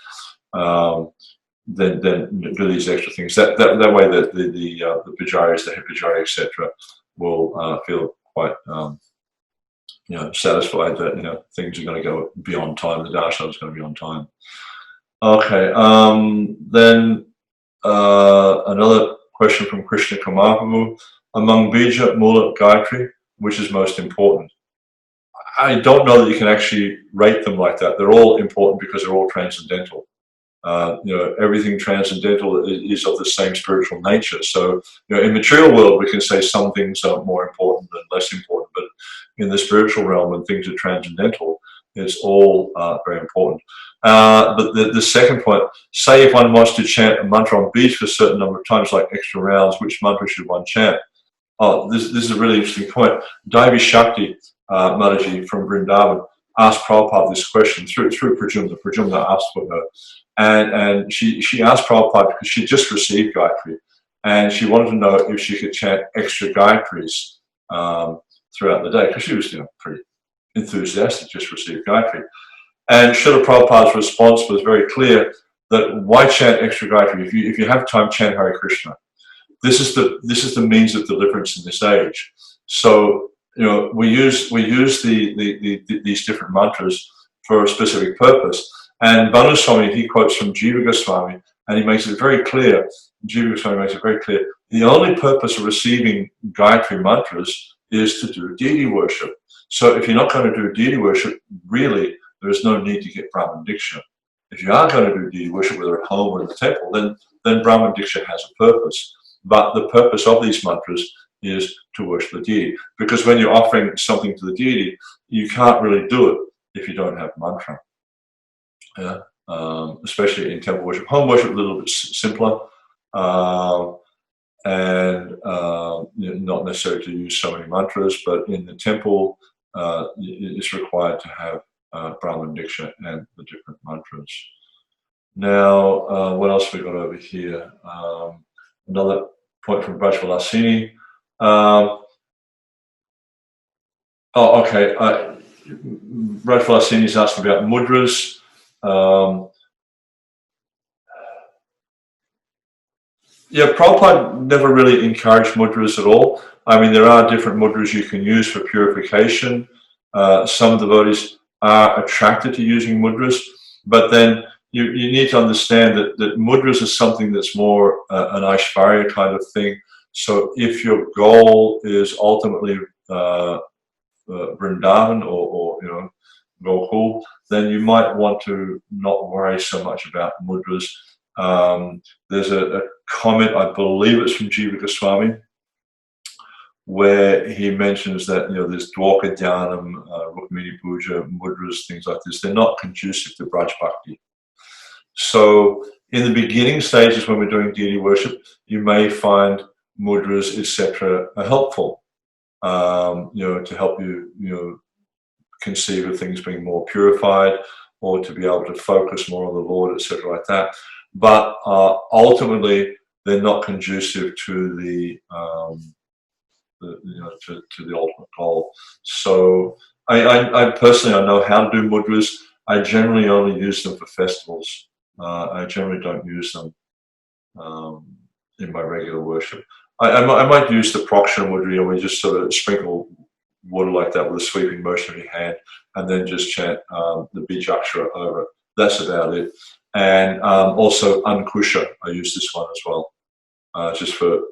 then do these extra things. That way that the pujaris, the head pujari, etc., will feel quite you know, satisfied that, you know, things are going to go beyond time. The darshan is going to be on time. Okay. Then another question from Krishna Kamapamu. Among Bija, Mula, Gayatri, which is most important? I don't know that you can actually rate them like that. They're all important because they're all transcendental. You know, everything transcendental is of the same spiritual nature. So, you know, in material world, we can say some things are more important than less important, but in the spiritual realm, when things are transcendental, it's all very important. But the second point, say if one wants to chant a mantra on beach for a certain number of times, like extra rounds, which mantra should one chant? Oh, this is a really interesting point. Devi Shakti Mataji from Vrindavan asked Prabhupada this question through Prajumna. Prajumna asked for her. And she asked Prabhupada because she just received Gayatri, and she wanted to know if she could chant extra Gayatris throughout the day, because she was, you know, pretty enthusiastic, just received Gayatri. And Srila Prabhupada's response was very clear, that why chant extra Gayatri? If you have time, chant Hare Krishna. this is the means of deliverance in this age. So we use these different mantras for a specific purpose. And Bhanu Swami, he quotes from Jiva Goswami, and he makes it very clear. Jiva Goswami makes it very clear. The only purpose of receiving Gayatri mantras is to do deity worship. So if you're not going to do deity worship, really, there is no need to get Brahman Diksha. If you are going to do deity worship, whether at home or in the temple, then Brahman Diksha has a purpose. But the purpose of these mantras is to worship the deity. Because when you're offering something to the deity, you can't really do it if you don't have mantra. Yeah? Especially in temple worship. Home worship a little bit simpler. Not necessary to use so many mantras, but in the temple, it's required to have Brahman Diksha and the different mantras. Now, what else have we got over here? Another point from Brajvalasini. Brajvalasini is asking about mudras. Yeah, Prabhupada never really encouraged mudras at all. I mean, there are different mudras you can use for purification. Some devotees are attracted to using mudras, but then you need to understand that mudras is something that's more an Aishvarya kind of thing. So if your goal is ultimately Vrindavan or Gokul, then you might want to not worry so much about mudras. There's a comment, I believe it's from Jiva Goswami, where he mentions that there's Dwaka Dhyanam, Rukmini Puja, mudras, things like this. They're not conducive to Braj Bhakti. So in the beginning stages when we're doing deity worship, you may find mudras, etc., are helpful. To help you, conceive of things being more purified, or to be able to focus more on the Lord, etc., like that. But ultimately, they're not conducive to the ultimate goal. So I personally, I know how to do mudras. I generally only use them for festivals. I generally don't use them in my regular worship. I might use the Prakshana mudra, where you just sort of sprinkle water like that with a sweeping motion of your hand, and then just chant the Bijakshara over it. That's about it. And also Ankusha, I use this one as well, just for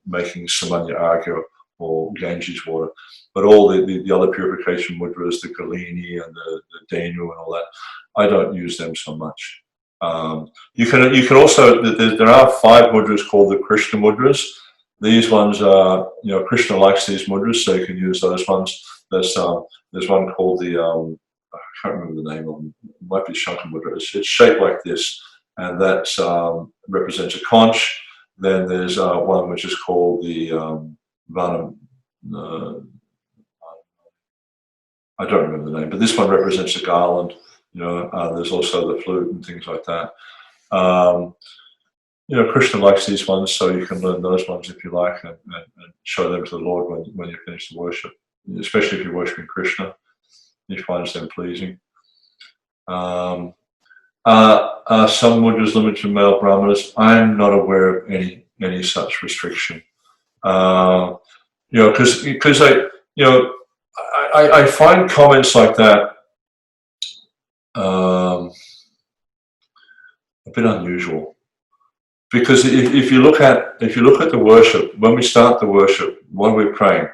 making Samanya Argya or Ganges water. But all the other purification mudras, the Kalini and the Denu and all that, I don't use them so much. You can also, there are 5 mudras called the Krishna mudras. These ones are, Krishna likes these mudras, so you can use those ones. There's one called the I can't remember the name of them. It might be Shankar mudra. It's shaped like this, and that represents a conch. Then there's one which is called the Vanam. I don't remember the name, but this one represents a garland. There's also the flute and things like that. Krishna likes these ones, so you can learn those ones if you like, and show them to the Lord when you finish the worship, especially if you're worshipping Krishna. He finds them pleasing. Some mudras limited to male brahmanas. I'm not aware of any such restriction. Because I find comments like that a bit unusual. Because if you look at the worship, when we start the worship, when we're praying,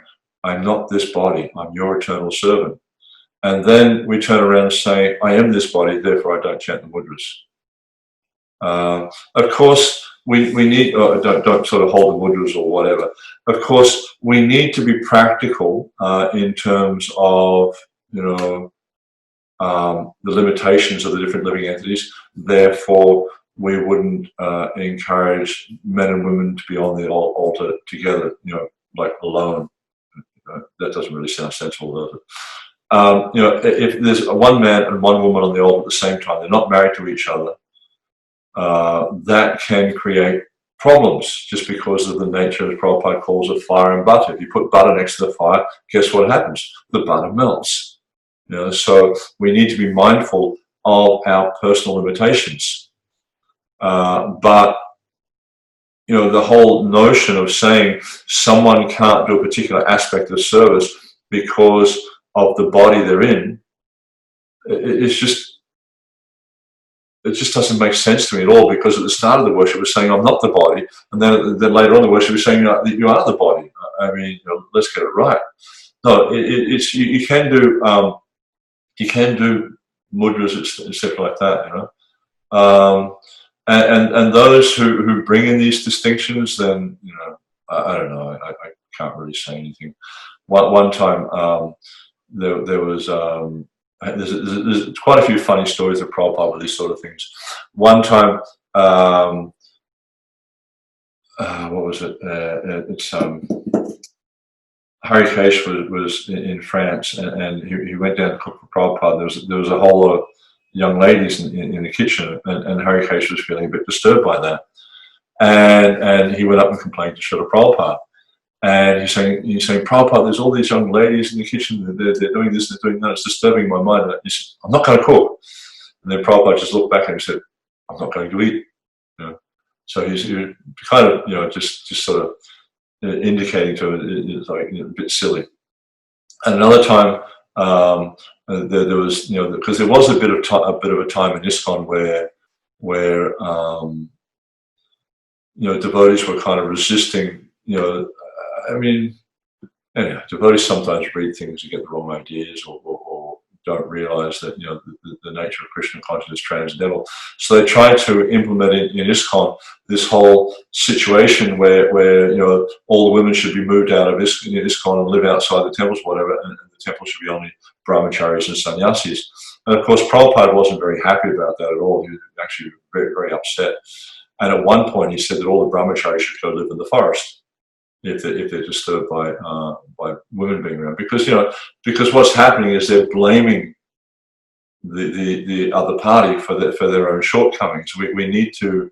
I'm not this body, I'm your eternal servant. And then we turn around and say, I am this body, therefore I don't chant the mudras. Of course, we need, don't sort of hold the mudras or whatever. Of course, we need to be practical in terms of, the limitations of the different living entities. Therefore, we wouldn't encourage men and women to be on the altar together, like alone. That doesn't really sound sensible, does it? If there's one man and one woman on the altar at the same time, they're not married to each other, that can create problems just because of the nature, as Prabhupada calls it, fire and butter. If you put butter next to the fire, guess what happens? The butter melts. So we need to be mindful of our personal limitations. But you know, the whole notion of saying someone can't do a particular aspect of service because of the body they're in, it just doesn't make sense to me at all, because at the start of the worship we're saying I'm not the body, and then later on the worship we're saying that you are the body. I mean, you know, let's get it right. No, it's you can do mudras and stuff like that, you know. And those who bring in these distinctions, then, you know, I don't know. I can't really say anything. One time there was there's quite a few funny stories of Prabhupada with these sort of things. One time, what was it? It's Harikesh was in France, and he went down to cook for Prabhupada. There was a whole lot of young ladies in the kitchen, and Harikesh was feeling a bit disturbed by that, and he went up and complained to Srila Prabhupada. And he's saying, Prabhupada, there's all these young ladies in the kitchen, they're doing this, they're doing that, it's disturbing my mind. And he said, I'm not going to cook. And then Prabhupada just looked back at him and said, I'm not going to eat. You know? So he kind of, you know, just sort of indicating to him it's like, you know, a bit silly. And another time, there was, you know, because there was a bit of a time in ISKCON where you know, devotees were kind of resisting, you know. I mean, anyway, devotees sometimes read things and get the wrong ideas, or don't realize that, you know, the nature of Krishna consciousness is transcendental. So they tried to implement in ISKCON this whole situation where you know, all the women should be moved out of ISKCON and live outside the temples, whatever, and the temple should be only brahmacharis and sannyasis. And of course, Prabhupada wasn't very happy about that at all. He was actually very, very upset. And at one point, he said that all the brahmacharis should go live in the forest if they're disturbed by women being around, because, you know, because what's happening is they're blaming the other party for their own shortcomings. We need to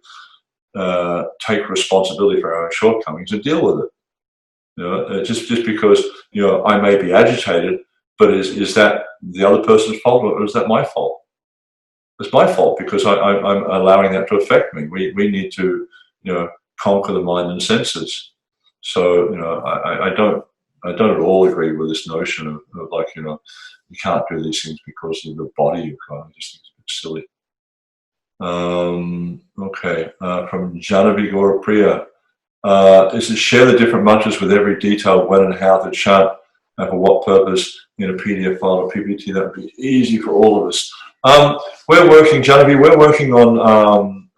take responsibility for our own shortcomings and deal with it. You know, just because, you know, I may be agitated, but is that the other person's fault, or is that my fault? It's my fault because I'm allowing that to affect me. We need to, you know, conquer the mind and senses. So, you know, I don't at all agree with this notion of like, you know, you can't do these things because of the body you've got. I just think it's a bit silly. Okay, from Janavi Gaurapriya, is to share the different mantras with every detail when and how to chant and for what purpose in a PDF file or PPT. That would be easy for all of us. We're working, Janavi, we're working on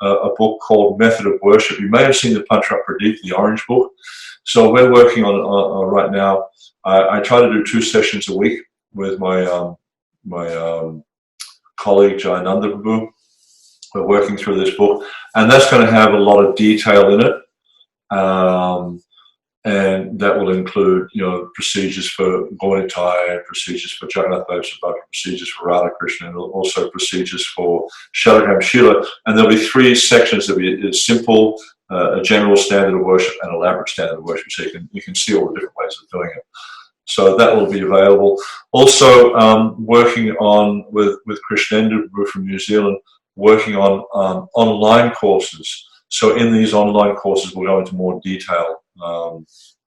a book called Method of Worship. You may have seen the Panchrat Pradeep, the orange book. So we're working on right now. I try to do 2 sessions a week with my colleague Jayananda Prabhu. We're working through this book, and that's going to have a lot of detail in it, and that will include, you know, procedures for Gaunitai, procedures for Jagannath Vaibhava, procedures for Radha Krishna, and also procedures for Shalagram Shila. And there'll be 3 sections. There'll be a simple, a general standard of worship, and elaborate standard of worship, so you can see all the different ways of doing it. So that will be available. Also, working on with Krishnendra from New Zealand, working on online courses. So in these online courses, we'll go into more detail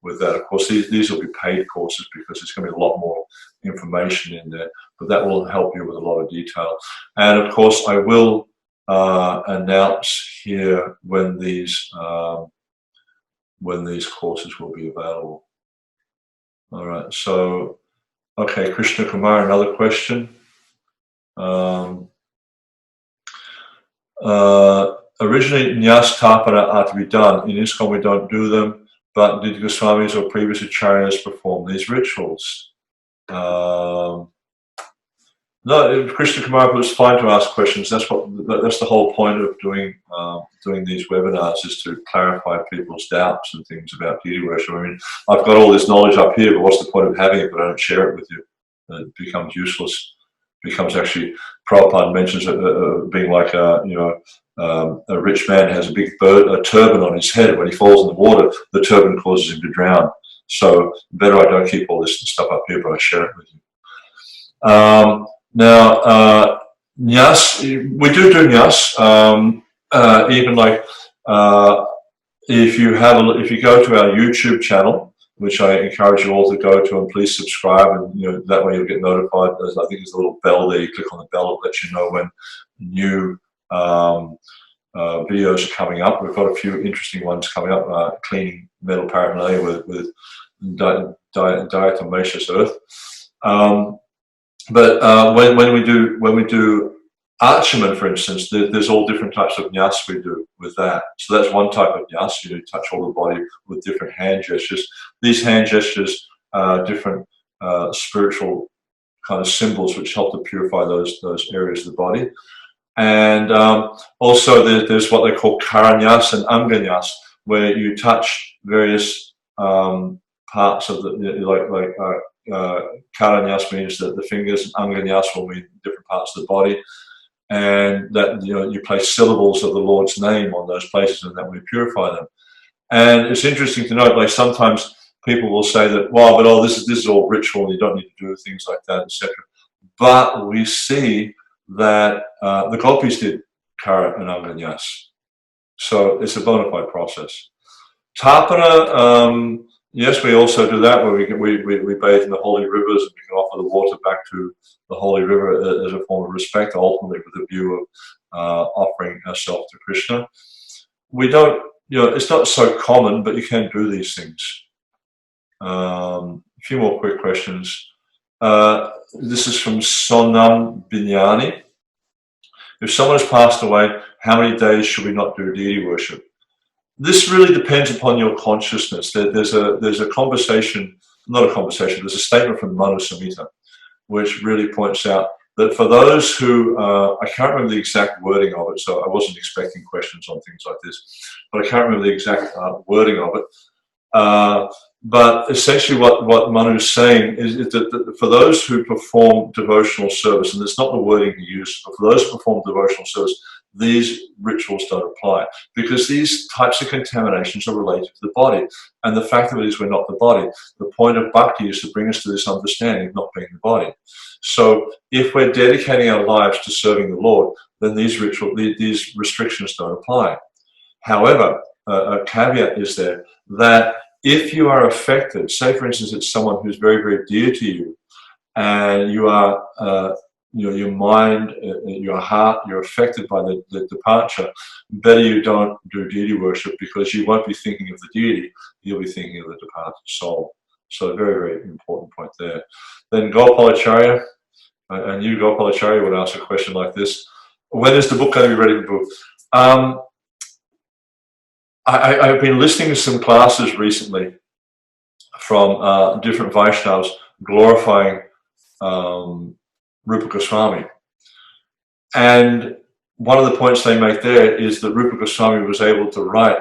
with that. Of course, these will be paid courses because there's going to be a lot more information in there, but that will help you with a lot of detail. And of course, I will announce here when these courses will be available. All right. So, okay, Krishna Kumar, another question. Originally, Nyas Tapana are to be done. In ISKCON, we don't do them, but did Goswamis or previous acharyas perform these rituals? No, Krishna Kumar, was fine to ask questions. That's the whole point of doing these webinars, is to clarify people's doubts and things about deity worship. I mean, I've got all this knowledge up here, but what's the point of having it if I don't share it with you? It becomes useless. It becomes actually, Prabhupada mentions it being like a rich man has a big turban on his head. When he falls in the water, the turban causes him to drown. So better I don't keep all this stuff up here, but I share it with you. Now, Nyas, we do Nyas, even like if you go to our YouTube channel, which I encourage you all to go to, and please subscribe, and that way you'll get notified. I think there's a little bell there. You click on the bell, it lets you know when new videos are coming up. We've got a few interesting ones coming up. Cleaning metal paraphernalia with diatomaceous earth. But when we do Nrsimha, for instance, there's all different types of nyas we do with that. So that's one type of nyas. You touch all the body with different hand gestures. These hand gestures are different spiritual kind of symbols which help to purify those areas of the body. And also there's what they call karanyas and anganyas, where you touch various parts of the karanyas means that the fingers, and anganyas will mean different parts of the body. And that you place syllables of the Lord's name on those places, and that will purify them. And it's interesting to note, like sometimes people will say that, well, but this is all ritual, and you don't need to do things like that, etc. But we see that the gopis did kara and anganyas, so it's a bona fide process. Tapana, yes, we also do that, where we bathe in the holy rivers, and we can offer the water back to the holy river as a form of respect, ultimately with a view of offering ourselves to Krishna. We don't, it's not so common, but you can do these things. A few more quick questions. This is from Sonam Binyani. If someone has passed away, how many days should we not do deity worship? This really depends upon your consciousness. There's a conversation, not a conversation, there's a statement from Nrsimha, which really points out that for those who, I can't remember the exact wording of it, so I wasn't expecting questions on things like this, but I can't remember the exact wording of it. But essentially what Manu is saying is that for those who perform devotional service, and it's not the wording he used, but for those who perform devotional service, these rituals don't apply, because these types of contaminations are related to the body. And the fact of it is, we're not the body. The point of bhakti is to bring us to this understanding of not being the body. So if we're dedicating our lives to serving the Lord, then these restrictions don't apply. However, a caveat is there that if you are affected, say for instance it's someone who's very, very dear to you, and you are your mind, your heart, you're affected by the departure, better you don't do deity worship, because you won't be thinking of the deity, you'll be thinking of the departed soul. So a very, very important point there. Then Gopalacharya, I knew Gopalacharya would ask a question like this. When is the book going to be ready to book? I've been listening to some classes recently from different Vaishnavas glorifying Rupa Goswami. And one of the points they make there is that Rupa Goswami was able to write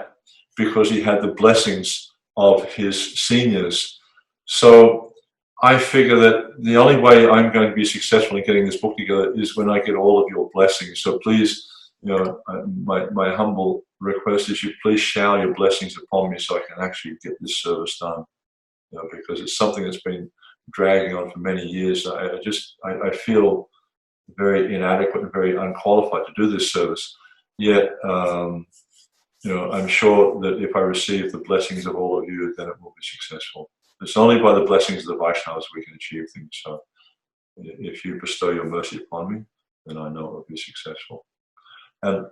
because he had the blessings of his seniors. So I figure that the only way I'm going to be successful in getting this book together is when I get all of your blessings. So please, my humble request is you please shower your blessings upon me so I can actually get this service done. Because it's something that's been dragging on for many years. I feel very inadequate and very unqualified to do this service. Yet, I'm sure that if I receive the blessings of all of you, then it will be successful. It's only by the blessings of the Vaishnavas we can achieve things. So if you bestow your mercy upon me, then I know it will be successful. And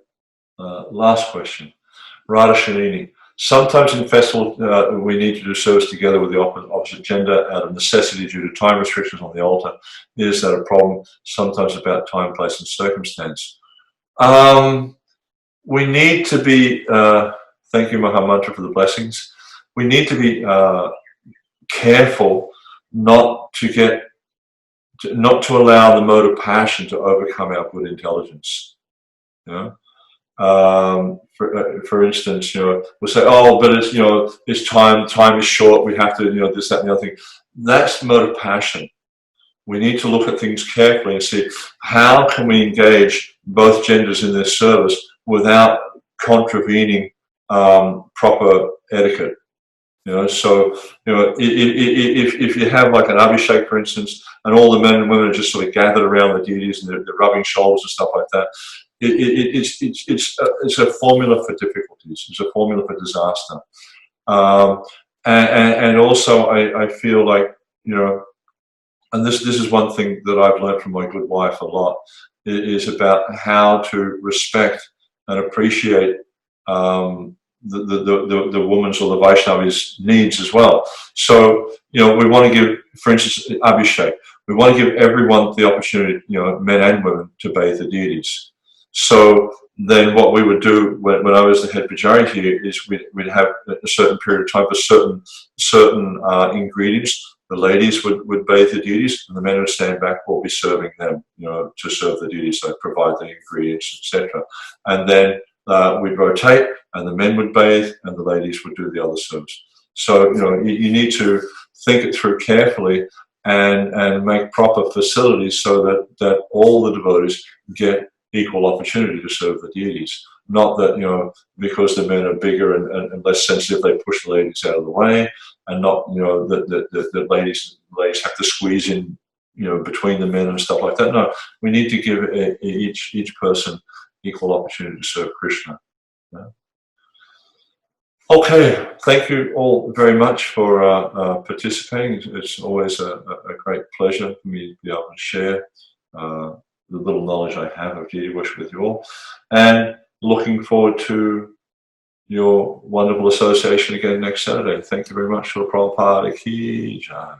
last question, Radha Shalini. Sometimes in festival we need to do service together with the opposite gender out of necessity due to time restrictions on the altar. Is that a problem? Sometimes about time, place and circumstance. We need to be, thank you Mahamantra for the blessings, we need to be careful not to allow the mode of passion to overcome our good intelligence. For instance, we'll say, oh, but it's time is short, we have to, this, that, and the other thing. That's the mode of passion. We need to look at things carefully and see how can we engage both genders in this service without contravening proper etiquette. So if you have like an abhishek, for instance, and all the men and women are just sort of gathered around the deities and they're rubbing shoulders and stuff like that, it's a formula for difficulty. difficulties. It's a formula for disaster. And also, I feel like, you know, and this is one thing that I've learned from my good wife a lot, is about how to respect and appreciate the woman's or the Vaishnavi's needs as well. So, you know, we want to give, for instance, Abhishek, we want to give everyone the opportunity, you know, men and women, to bathe the deities. So then what we would do when I was the head pujari here is we'd have a certain period of time for certain ingredients. The ladies would bathe the deities, and the men would stand back or be serving them, you know, to serve the deities, so provide the ingredients, etc. And then we'd rotate, and the men would bathe, and the ladies would do the other service. So, you know, you need to think it through carefully and make proper facilities so that all the devotees get equal opportunity to serve the deities. Not that, you know, because the men are bigger and less sensitive, they push the ladies out of the way, and not, you know, the ladies have to squeeze in, you know, between the men and stuff like that. No, we need to give each person equal opportunity to serve Krishna. Yeah. Okay, thank you all very much for participating. It's always a great pleasure for me to be able to share the little knowledge I have of deity worship with you all, and looking forward to your wonderful association again next Saturday. Thank you very much. Prabhupada Ki Jai.